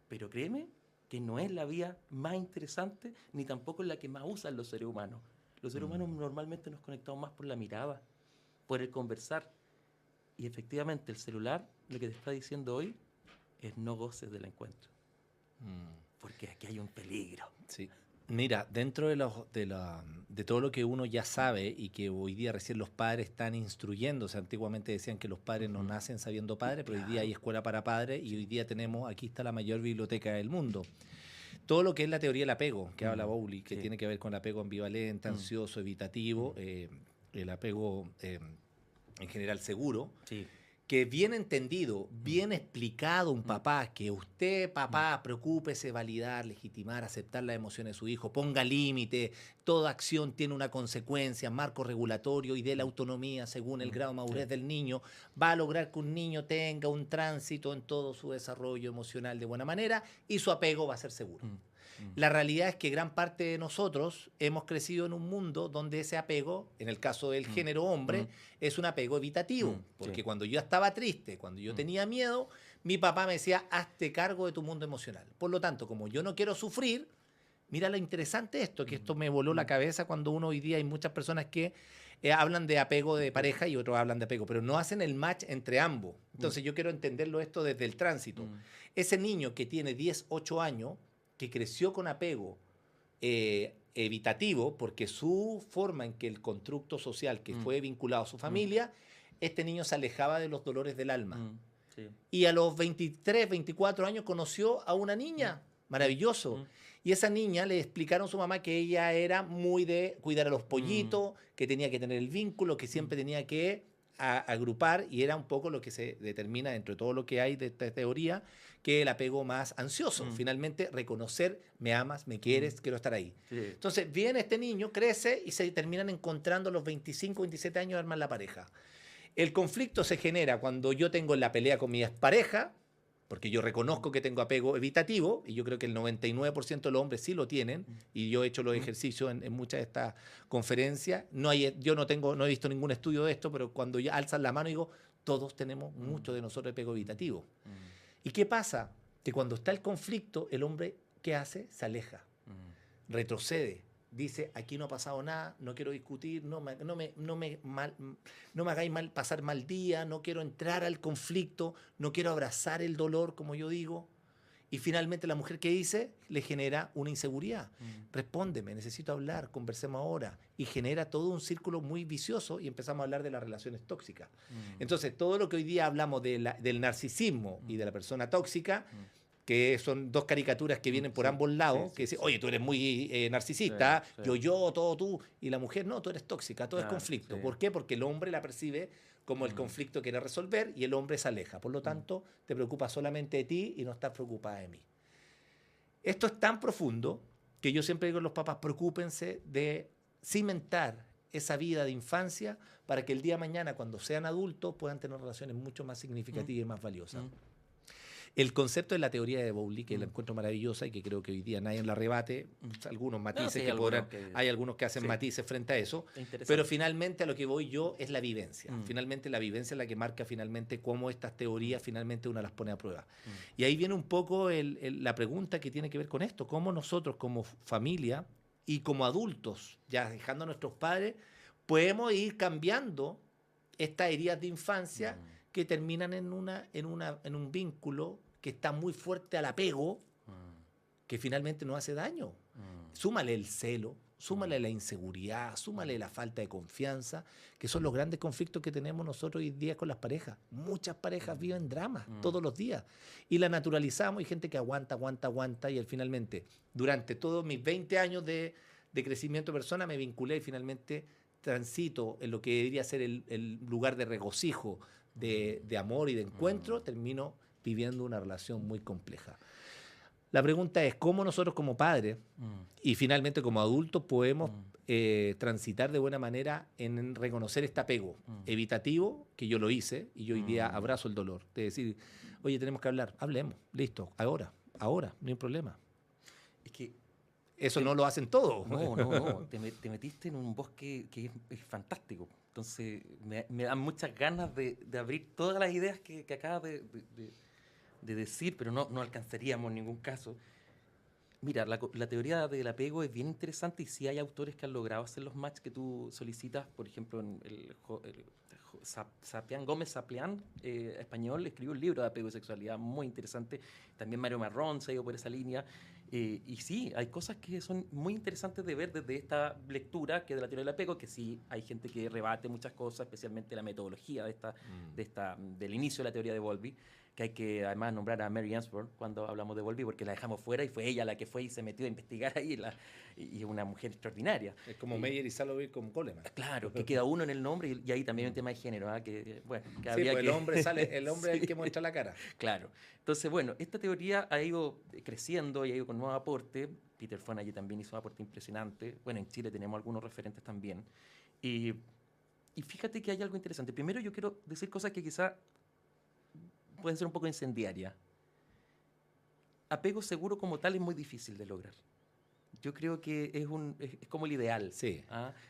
pero créeme que no es la vía más interesante ni tampoco es la que más usan los seres humanos. Los seres humanos normalmente nos conectamos más por la mirada, por el conversar. Y efectivamente el celular lo que te está diciendo hoy es no goces del encuentro. Porque aquí hay un peligro. Sí. Mira, dentro de todo lo que uno ya sabe y que hoy día recién los padres están instruyéndose, antiguamente decían que los padres no nacen sabiendo padres, pero hoy día hay escuela para padres y hoy día aquí está la mayor biblioteca del mundo. Todo lo que es la teoría del apego, que habla Bowlby, que tiene que ver con el apego ambivalente, ansioso, evitativo, el apego en general seguro, que bien entendido, bien explicado un papá, que usted, papá, preocúpese, validar, legitimar, aceptar las emociones de su hijo, ponga límite, toda acción tiene una consecuencia, marco regulatorio y dé la autonomía según el grado de madurez del niño, va a lograr que un niño tenga un tránsito en todo su desarrollo emocional de buena manera y su apego va a ser seguro. La realidad es que gran parte de nosotros hemos crecido en un mundo donde ese apego, en el caso del género hombre, es un apego evitativo. Porque cuando yo estaba triste, cuando yo tenía miedo, mi papá me decía, hazte cargo de tu mundo emocional. Por lo tanto, como yo no quiero sufrir, mira lo interesante esto, que esto me voló la cabeza cuando uno hoy día hay muchas personas que hablan de apego de pareja y otros hablan de apego, pero no hacen el match entre ambos. Entonces yo quiero entenderlo esto desde el tránsito. Ese niño que tiene 10, 8 años, que creció con apego evitativo, porque su forma en que el constructo social que fue vinculado a su familia, este niño se alejaba de los dolores del alma. Y a los 23, 24 años conoció a una niña, maravilloso. Y esa niña le explicaron a su mamá que ella era muy de cuidar a los pollitos, que tenía que tener el vínculo, que siempre tenía que agrupar, y era un poco lo que se determina dentro de todo lo que hay de esta teoría, que el apego más ansioso. Finalmente, reconocer, me amas, me quieres, quiero estar ahí. Entonces, viene este niño, crece y se terminan encontrando a los 25, 27 años, arman la pareja. El conflicto se genera cuando yo tengo la pelea con mi pareja, porque yo reconozco que tengo apego evitativo, y yo creo que el 99% de los hombres sí lo tienen, y yo he hecho los ejercicios en muchas de estas conferencias. Yo no he visto ningún estudio de esto, pero cuando ya alzan la mano digo, todos tenemos mucho de nosotros apego evitativo. ¿Y qué pasa? Que cuando está el conflicto, el hombre, ¿qué hace? Se aleja, retrocede. Dice, aquí no ha pasado nada, no quiero discutir, no me hagáis pasar mal día, no quiero entrar al conflicto, no quiero abrazar el dolor, como yo digo. Y finalmente la mujer que dice le genera una inseguridad. Respóndeme, necesito hablar, conversemos ahora. Y genera todo un círculo muy vicioso y empezamos a hablar de las relaciones tóxicas. Entonces, todo lo que hoy día hablamos del narcisismo y de la persona tóxica, que son dos caricaturas que vienen por ambos lados, que dicen, oye, tú eres muy narcisista, yo, todo tú, y la mujer, no, tú eres tóxica, todo es conflicto. ¿Por qué? Porque el hombre la percibe como el conflicto que quiere resolver y el hombre se aleja. Por lo tanto, te preocupas solamente de ti y no estás preocupada de mí. Esto es tan profundo que yo siempre digo a los papás, preocúpense de cimentar esa vida de infancia para que el día de mañana, cuando sean adultos, puedan tener relaciones mucho más significativas y más valiosas. El concepto de la teoría de Bowlby, que la encuentro maravillosa y que creo que hoy día nadie la rebate, algunos matices hay algunos que hacen matices frente a eso, pero finalmente a lo que voy yo es la vivencia. Finalmente la vivencia es la que marca finalmente cómo estas teorías finalmente uno las pone a prueba. Y ahí viene un poco la pregunta que tiene que ver con esto, cómo nosotros como familia y como adultos, ya dejando a nuestros padres, podemos ir cambiando estas heridas de infancia que terminan en un vínculo que está muy fuerte al apego, que finalmente nos hace daño. Súmale el celo, súmale la inseguridad, súmale la falta de confianza, que son los grandes conflictos que tenemos nosotros hoy día con las parejas. Muchas parejas viven dramas todos los días y la naturalizamos. Hay gente que aguanta y finalmente, durante todos mis 20 años de crecimiento de persona, me vinculé y finalmente transito en lo que debería ser el lugar de regocijo, de amor y de encuentro, termino viviendo una relación muy compleja. La pregunta es cómo nosotros como padres y finalmente como adultos podemos transitar de buena manera en reconocer este apego evitativo, que yo lo hice y yo hoy día abrazo el dolor, de decir, oye, tenemos que hablar, hablemos, listo, ahora, no hay problema. Es que eso no lo hacen todos. No. Te metiste en un bosque que es fantástico. Entonces, me dan muchas ganas de abrir todas las ideas que acabas de decir, pero no alcanzaríamos en ningún caso. Mira, la teoría del apego es bien interesante y sí hay autores que han logrado hacer los match que tú solicitas. Por ejemplo, Sapián Gómez Saplián, español, escribió un libro de apego y sexualidad muy interesante. También Mario Marrón se ha ido por esa línea. Y sí, hay cosas que son muy interesantes de ver desde esta lectura que de la teoría del apego, que sí hay gente que rebate muchas cosas, especialmente la metodología del inicio de la teoría de Bowlby, que hay que además nombrar a Mary Ainsworth cuando hablamos de Bowlby, porque la dejamos fuera y fue ella la que fue y se metió a investigar ahí, y es una mujer extraordinaria. Es como Meyer y Salovey con Goleman. Claro, que queda uno en el nombre y ahí también hay un tema de género, que sí, habría pues que... el hombre es el que muestra la cara. Claro. Entonces, bueno, esta teoría ha ido creciendo y ha ido con nuevo aporte. Peter Fonagy también hizo un aporte impresionante. Bueno, en Chile tenemos algunos referentes también. Y fíjate que hay algo interesante. Primero yo quiero decir cosas que quizá pueden ser un poco incendiarias. Apego seguro como tal es muy difícil de lograr. Yo creo que es como el ideal. Sí.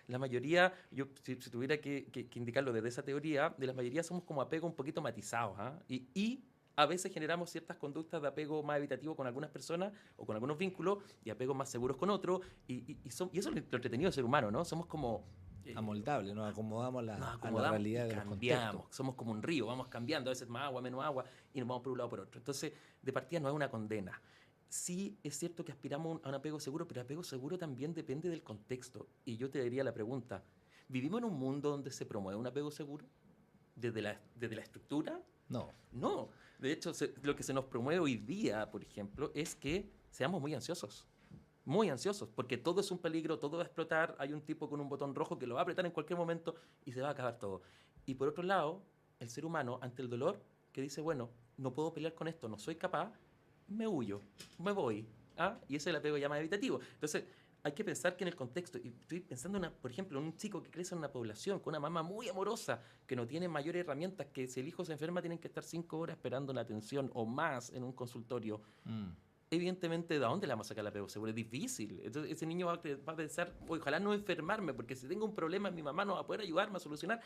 La mayoría, si tuviera que indicarlo desde esa teoría, de la mayoría somos como apego un poquito matizados. Y a veces generamos ciertas conductas de apego más evitativo con algunas personas o con algunos vínculos y apegos más seguros con otros. Y eso es lo entretenido del ser humano, ¿no? Somos como... amoldables, nos acomodamos a la realidad de los contextos. Somos como un río, vamos cambiando, a veces más agua, menos agua, y nos vamos por un lado o por otro. Entonces, de partida no es una condena. Sí es cierto que aspiramos a un apego seguro, pero apego seguro también depende del contexto. Y yo te diría la pregunta, ¿vivimos en un mundo donde se promueve un apego seguro? ¿Desde la estructura? No. No. De hecho, lo que se nos promueve hoy día, por ejemplo, es que seamos muy ansiosos. Muy ansiosos, porque todo es un peligro, todo va a explotar, hay un tipo con un botón rojo que lo va a apretar en cualquier momento y se va a acabar todo. Y por otro lado, el ser humano, ante el dolor, que dice, bueno, no puedo pelear con esto, no soy capaz, me huyo, me voy. Y ese es el apego ya más evitativo. Entonces, hay que pensar que en el contexto, y estoy pensando, por ejemplo, en un chico que crece en una población con una mamá muy amorosa, que no tiene mayores herramientas, que si el hijo se enferma tienen que estar 5 horas esperando una atención o más en un consultorio. Evidentemente, ¿de dónde le vamos a sacar el apego seguro? Es difícil. Entonces, ese niño va a pensar, ojalá no enfermarme, porque si tengo un problema, mi mamá no va a poder ayudarme a solucionar.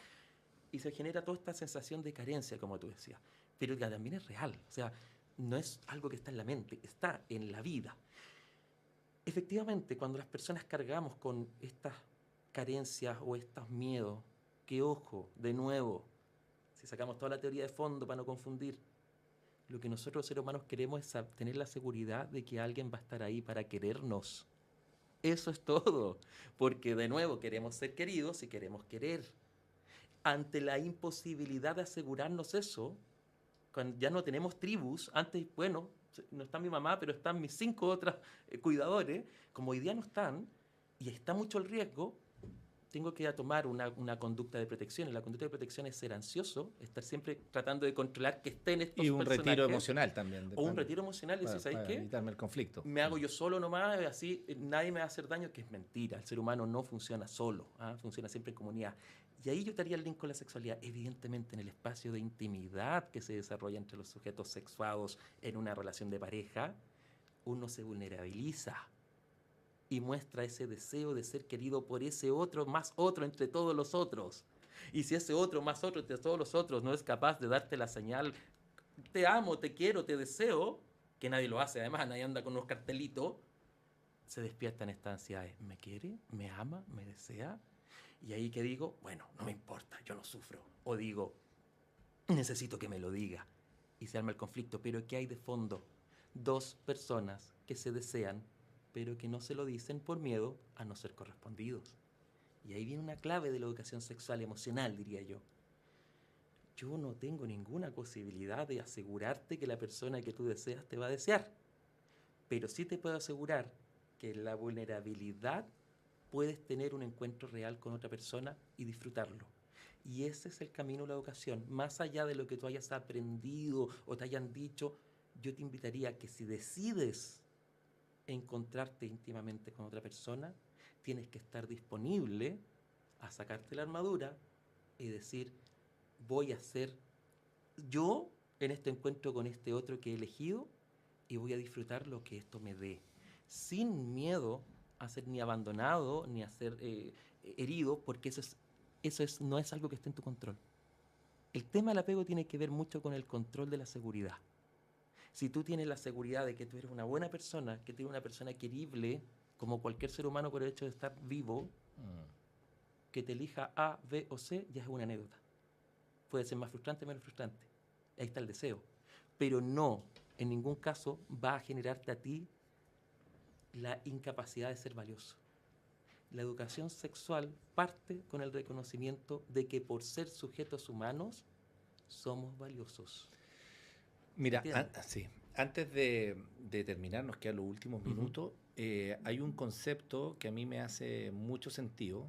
Y se genera toda esta sensación de carencia, como tú decías. Pero ya también es real. O sea, no es algo que está en la mente, está en la vida. Efectivamente, cuando las personas cargamos con estas carencias o estos miedos, que ojo, de nuevo, si sacamos toda la teoría de fondo para no confundir, Lo que nosotros los seres humanos queremos es tener la seguridad de que alguien va a estar ahí para querernos. Eso es todo. Porque, de nuevo, queremos ser queridos y queremos querer. Ante la imposibilidad de asegurarnos eso, cuando ya no tenemos tribus, antes, bueno, no está mi mamá, pero están mis 5 otras cuidadores, como hoy día no están, y está mucho el riesgo, tengo que tomar una conducta de protección. Y la conducta de protección es ser ansioso, estar siempre tratando de controlar que estén estos Y un personajes. retiro emocional también. O un retiro emocional, y decir, ¿sabes qué? Evitarme el conflicto. Me hago yo solo nomás, así nadie me va a hacer daño, que es mentira. El ser humano no funciona solo, funciona siempre en comunidad. Y ahí yo te haría el link con la sexualidad. Evidentemente, en el espacio de intimidad que se desarrolla entre los sujetos sexuados en una relación de pareja, uno se vulnerabiliza y muestra ese deseo de ser querido por ese otro, más otro entre todos los otros. Y si ese otro, más otro entre todos los otros, no es capaz de darte la señal, te amo, te quiero, te deseo, que nadie lo hace, además, nadie anda con unos cartelitos, se despierta en esta ansiedad, ¿me quiere? ¿Me ama? ¿Me desea? Y ahí que digo, bueno, no me importa, yo no sufro. O digo, necesito que me lo diga. Y se arma el conflicto. Pero ¿qué hay de fondo? 2 personas que se desean, pero que no se lo dicen por miedo a no ser correspondidos. Y ahí viene una clave de la educación sexual emocional, diría yo. Yo no tengo ninguna posibilidad de asegurarte que la persona que tú deseas te va a desear. Pero sí te puedo asegurar que en la vulnerabilidad puedes tener un encuentro real con otra persona y disfrutarlo. Y ese es el camino de la educación. Más allá de lo que tú hayas aprendido o te hayan dicho, yo te invitaría a que si decides encontrarte íntimamente con otra persona, tienes que estar disponible a sacarte la armadura y decir, voy a ser yo en este encuentro con este otro que he elegido y voy a disfrutar lo que esto me dé, sin miedo a ser ni abandonado ni a ser herido, porque no es algo que esté en tu control. El tema del apego tiene que ver mucho con el control de la seguridad. Si tú tienes la seguridad de que tú eres una buena persona, que tú eres una persona querible, como cualquier ser humano por el hecho de estar vivo, que te elija A, B o C, ya es una anécdota. Puede ser más frustrante o menos frustrante. Ahí está el deseo. Pero no, en ningún caso, va a generarte a ti la incapacidad de ser valioso. La educación sexual parte con el reconocimiento de que por ser sujetos humanos somos valiosos. Mira, sí. Antes de terminar, nos quedan los últimos minutos. Hay un concepto que a mí me hace mucho sentido,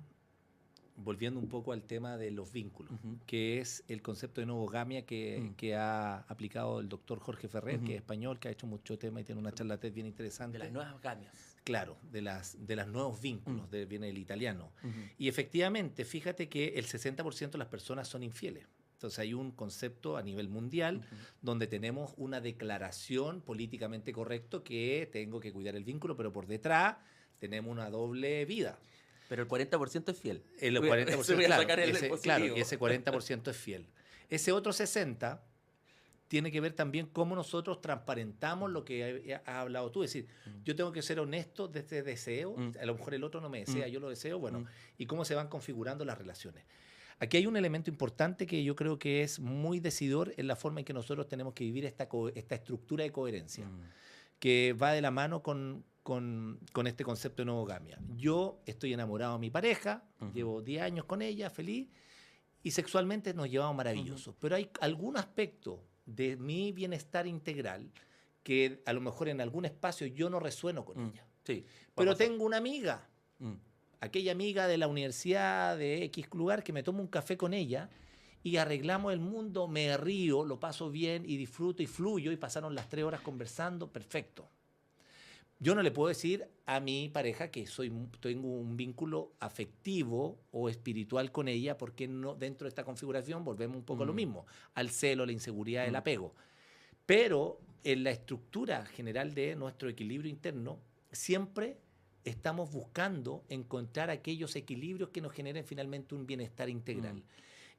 volviendo un poco al tema de los vínculos, que es el concepto de novogamia que ha aplicado el doctor Jorge Ferrer, que es español, que ha hecho mucho tema y tiene una charla TED bien interesante. De las nuevas gamias. Claro, de los nuevos vínculos, viene del italiano. Y efectivamente, fíjate que el 60% de las personas son infieles. Entonces hay un concepto a nivel mundial donde tenemos una declaración políticamente correcta que tengo que cuidar el vínculo, pero por detrás tenemos una doble vida. Pero el 40% es fiel. El 40%, claro, y ese 40% es fiel. Ese otro 60% tiene que ver también cómo nosotros transparentamos lo que has hablado tú. Es decir, yo tengo que ser honesto de este deseo, a lo mejor el otro no me desea, yo lo deseo, bueno, y cómo se van configurando las relaciones. Aquí hay un elemento importante que yo creo que es muy decidor en la forma en que nosotros tenemos que vivir esta estructura de coherencia, que va de la mano con este concepto de novogamia. Yo estoy enamorado de mi pareja, llevo 10 años con ella, feliz, y sexualmente nos llevamos maravillosos. Pero hay algún aspecto de mi bienestar integral que a lo mejor en algún espacio yo no resueno con ella. Sí, pero tengo una amiga, aquella amiga de la universidad de X lugar, que me tomo un café con ella y arreglamos el mundo, me río, lo paso bien y disfruto y fluyo y pasaron las 3 horas conversando, perfecto. Yo no le puedo decir a mi pareja que tengo un vínculo afectivo o espiritual con ella, porque no, dentro de esta configuración volvemos un poco a lo mismo, al celo, la inseguridad, el apego. Pero en la estructura general de nuestro equilibrio interno, siempre estamos buscando encontrar aquellos equilibrios que nos generen finalmente un bienestar integral.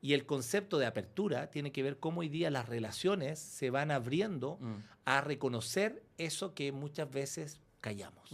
Y el concepto de apertura tiene que ver cómo hoy día las relaciones se van abriendo a reconocer eso que muchas veces callamos.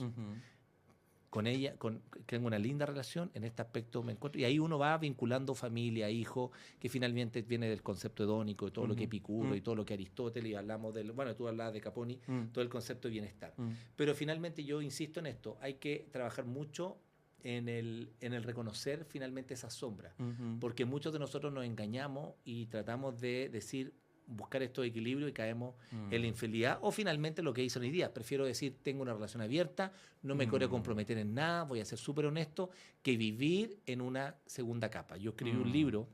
con ella, tengo una linda relación, en este aspecto me encuentro, y ahí uno va vinculando familia, hijo, que finalmente viene del concepto hedónico, de todo lo que Epicuro y todo lo que Aristóteles, y hablamos del, bueno, tú hablabas de Caponi, todo el concepto de bienestar. Pero finalmente yo insisto en esto, hay que trabajar mucho en el reconocer finalmente esas sombras, porque muchos de nosotros nos engañamos y tratamos de decir, buscar estos equilibrios y caemos en la infidelidad, o finalmente lo que dicen hoy día, prefiero decir tengo una relación abierta, no me quiero comprometer en nada, voy a ser súper honesto, que vivir en una segunda capa. Yo escribí un libro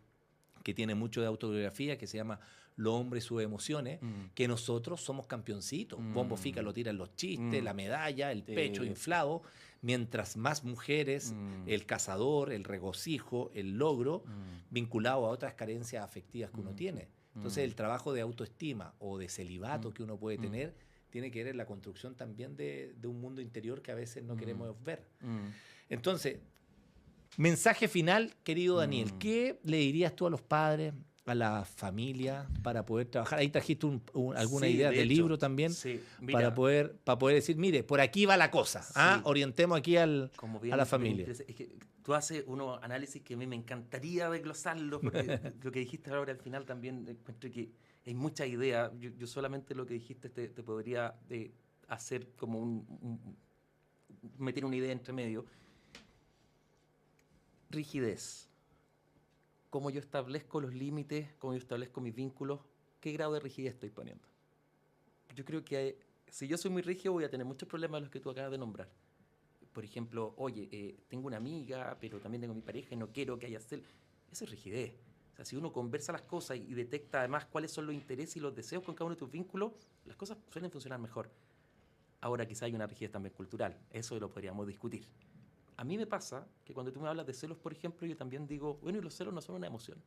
que tiene mucho de autobiografía, que se llama Los hombres y sus emociones, que nosotros somos campeoncitos. Bombo Fica lo tiran los chistes, la medalla, el pecho inflado, mientras más mujeres, el cazador, el regocijo, el logro, vinculado a otras carencias afectivas que uno tiene. Entonces el trabajo de autoestima o de celibato que uno puede tener tiene que ver en la construcción también de un mundo interior que a veces no queremos ver. Entonces, mensaje final, querido Daniel, ¿qué le dirías tú a los padres, a la familia, para poder trabajar? Ahí trajiste alguna idea de libro también, para poder decir, mire, por aquí va la cosa, orientemos aquí a la familia. Es que tú haces unos análisis que a mí me encantaría desglosarlos, porque lo que dijiste ahora al final también encuentro que hay muchas ideas. Yo solamente lo que dijiste te podría hacer como meter una idea entre medio. Rigidez. Cómo yo establezco los límites, cómo yo establezco mis vínculos, qué grado de rigidez estoy poniendo. Yo creo que si yo soy muy rígido voy a tener muchos problemas de los que tú acabas de nombrar. Por ejemplo, oye, tengo una amiga, pero también tengo mi pareja y no quiero que haya celos. Eso es rigidez. O sea, si uno conversa las cosas y detecta además cuáles son los intereses y los deseos con cada uno de tus vínculos, las cosas suelen funcionar mejor. Ahora quizá hay una rigidez también cultural, eso lo podríamos discutir. A mí me pasa que cuando tú me hablas de celos, por ejemplo, yo también digo, bueno, y los celos no son una emoción.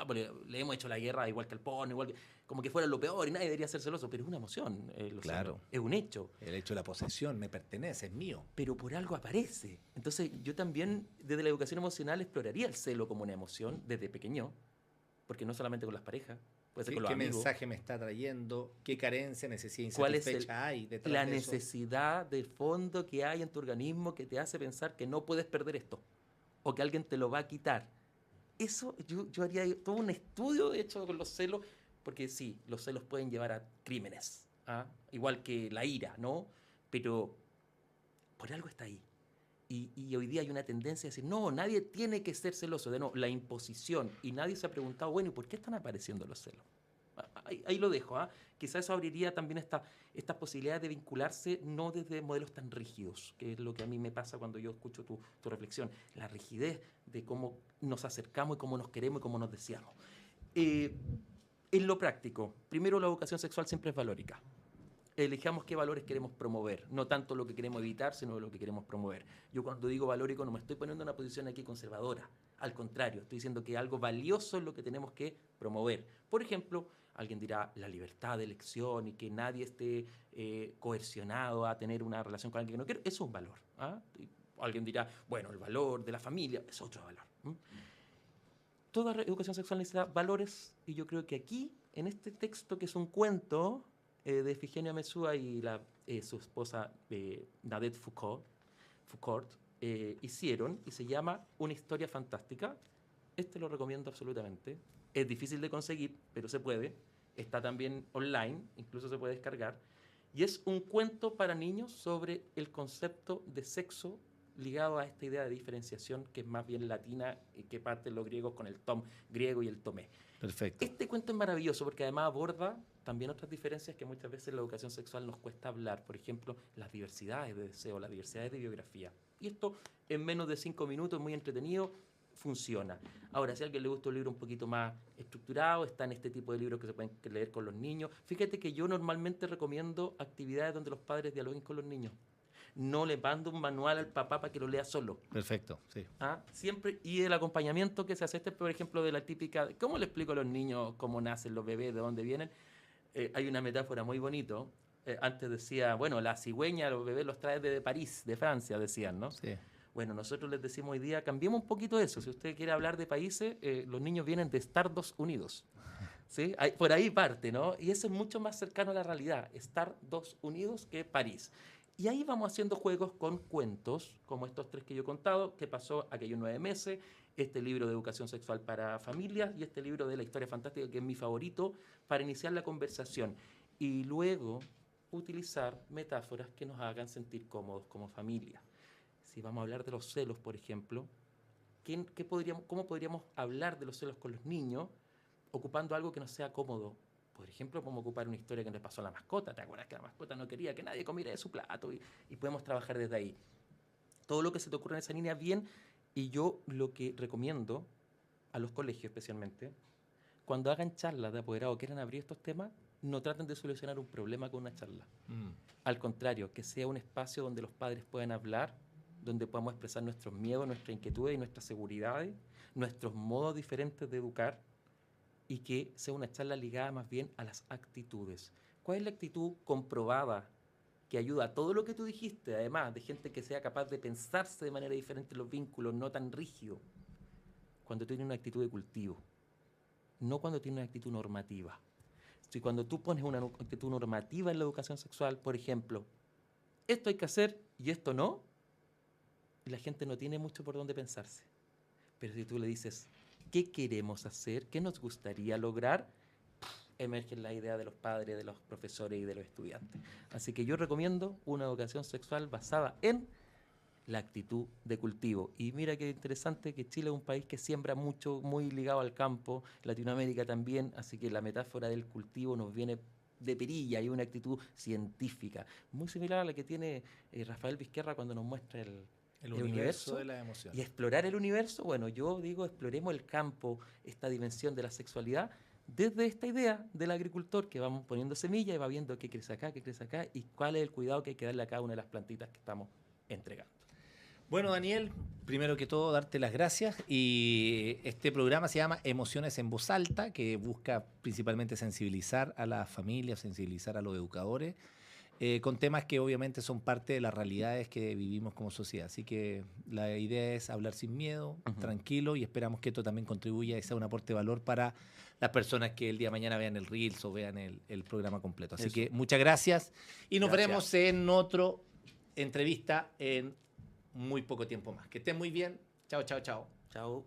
Pues le hemos hecho la guerra igual que al porno, igual que, como que fuera lo peor y nadie debería ser celoso, pero es una emoción. Claro. Es un hecho. El hecho de la posesión, me pertenece, es mío. Pero por algo aparece. Entonces yo también desde la educación emocional exploraría el celo como una emoción desde pequeño, porque no solamente con las parejas, puede ser con los amigos. ¿Qué mensaje me está trayendo? ¿Qué carencia, necesidad insatisfecha hay detrás la de eso? necesidad del fondo que hay en tu organismo que te hace pensar que no puedes perder esto o que alguien te lo va a quitar? Eso yo haría todo un estudio de hecho con los celos, porque sí, los celos pueden llevar a crímenes, igual que la ira, ¿no? Pero por algo está ahí. Y hoy día hay una tendencia a decir, no, nadie tiene que ser celoso, de no, la imposición. Y nadie se ha preguntado, bueno, ¿y por qué están apareciendo los celos? Ahí lo dejo. Quizás eso abriría también esta posibilidad de vincularse no desde modelos tan rígidos, que es lo que a mí me pasa cuando yo escucho tu reflexión. La rigidez de cómo nos acercamos y cómo nos queremos y cómo nos deseamos. En lo práctico, primero la educación sexual siempre es valórica. Elijamos qué valores queremos promover, no tanto lo que queremos evitar, sino lo que queremos promover. Yo cuando digo valórico no me estoy poniendo en una posición aquí conservadora, al contrario, estoy diciendo que algo valioso es lo que tenemos que promover. Por ejemplo, alguien dirá la libertad de elección y que nadie esté coercionado a tener una relación con alguien que no quiere, eso es un valor. Alguien dirá, bueno, el valor de la familia es otro valor. Toda educación sexual necesita valores y yo creo que aquí, en este texto que es un cuento de Ifigenia Mesúa y su esposa Nadette Foucault, hicieron y se llama Una historia fantástica. Lo recomiendo absolutamente. Es difícil de conseguir, pero se puede. Está también online, incluso se puede descargar. Y es un cuento para niños sobre el concepto de sexo ligado a esta idea de diferenciación que es más bien latina y que parte de los griegos con el tom griego y el tomé. Perfecto. Este cuento es maravilloso porque además aborda también otras diferencias que muchas veces en la educación sexual nos cuesta hablar. Por ejemplo, las diversidades de deseo, las diversidades de biografía. Y esto en menos de 5 minutos, muy entretenido, funciona. Ahora, si a alguien le gusta un libro un poquito más estructurado, está en este tipo de libros que se pueden leer con los niños. Fíjate que yo normalmente recomiendo actividades donde los padres dialoguen con los niños. No le mando un manual al papá para que lo lea solo. Perfecto, sí. Siempre, y el acompañamiento que se hace, por ejemplo, de la típica, ¿cómo le explico a los niños cómo nacen los bebés, de dónde vienen? Hay una metáfora muy bonito. Antes decía, bueno, la cigüeña, los bebés los trae de París, de Francia, decían, ¿no? Sí. Bueno, nosotros les decimos hoy día, cambiemos un poquito eso. Si usted quiere hablar de países, los niños vienen de Estados Unidos. ¿Sí? Por ahí parte, ¿no? Y eso es mucho más cercano a la realidad, Estados Unidos que París. Y ahí vamos haciendo juegos con cuentos, como estos 3 que yo he contado, que pasó aquellos 9 meses, este libro de educación sexual para familias y este libro de la historia fantástica, que es mi favorito, para iniciar la conversación. Y luego utilizar metáforas que nos hagan sentir cómodos como familia. Si vamos a hablar de los celos, por ejemplo, ¿cómo podríamos hablar de los celos con los niños ocupando algo que no sea cómodo? Por ejemplo, podemos ocupar una historia que le pasó a la mascota. ¿Te acuerdas que la mascota no quería que nadie comiera de su plato? Y podemos trabajar desde ahí. Todo lo que se te ocurra en esa línea, bien. Y yo lo que recomiendo a los colegios especialmente, cuando hagan charlas de apoderado, quieran abrir estos temas, no traten de solucionar un problema con una charla. Al contrario, que sea un espacio donde los padres puedan hablar, donde podamos expresar nuestros miedos, nuestras inquietudes y nuestras seguridades, nuestros modos diferentes de educar, y que sea una charla ligada más bien a las actitudes. ¿Cuál es la actitud comprobada que ayuda a todo lo que tú dijiste, además de gente que sea capaz de pensarse de manera diferente en los vínculos, no tan rígido? Cuando tiene una actitud de cultivo, no cuando tiene una actitud normativa. Si cuando tú pones una actitud normativa en la educación sexual, por ejemplo, esto hay que hacer y esto no, la gente no tiene mucho por dónde pensarse. Pero si tú le dices, ¿qué queremos hacer? ¿Qué nos gustaría lograr? Emergen la idea de los padres, de los profesores y de los estudiantes. Así que yo recomiendo una educación sexual basada en la actitud de cultivo. Y mira qué interesante que Chile es un país que siembra mucho, muy ligado al campo, Latinoamérica también, así que la metáfora del cultivo nos viene de perilla y una actitud científica, muy similar a la que tiene Rafael Vizquerra cuando nos muestra el universo de las emociones. Y explorar el universo. Bueno, yo digo, exploremos el campo, esta dimensión de la sexualidad, desde esta idea del agricultor que vamos poniendo semillas y va viendo qué crece acá y cuál es el cuidado que hay que darle a cada una de las plantitas que estamos entregando. Bueno, Daniel, primero que todo, darte las gracias. Y este programa se llama Emociones en Voz Alta, que busca principalmente sensibilizar a las familias, sensibilizar a los educadores, con temas que obviamente son parte de las realidades que vivimos como sociedad. Así que la idea es hablar sin miedo, tranquilo, y esperamos que esto también contribuya y sea un aporte de valor para las personas que el día de mañana vean el Reels o vean el programa completo. Así que muchas gracias y nos veremos en otra entrevista en muy poco tiempo más. Que estén muy bien. Chao, chao, chao. Chao.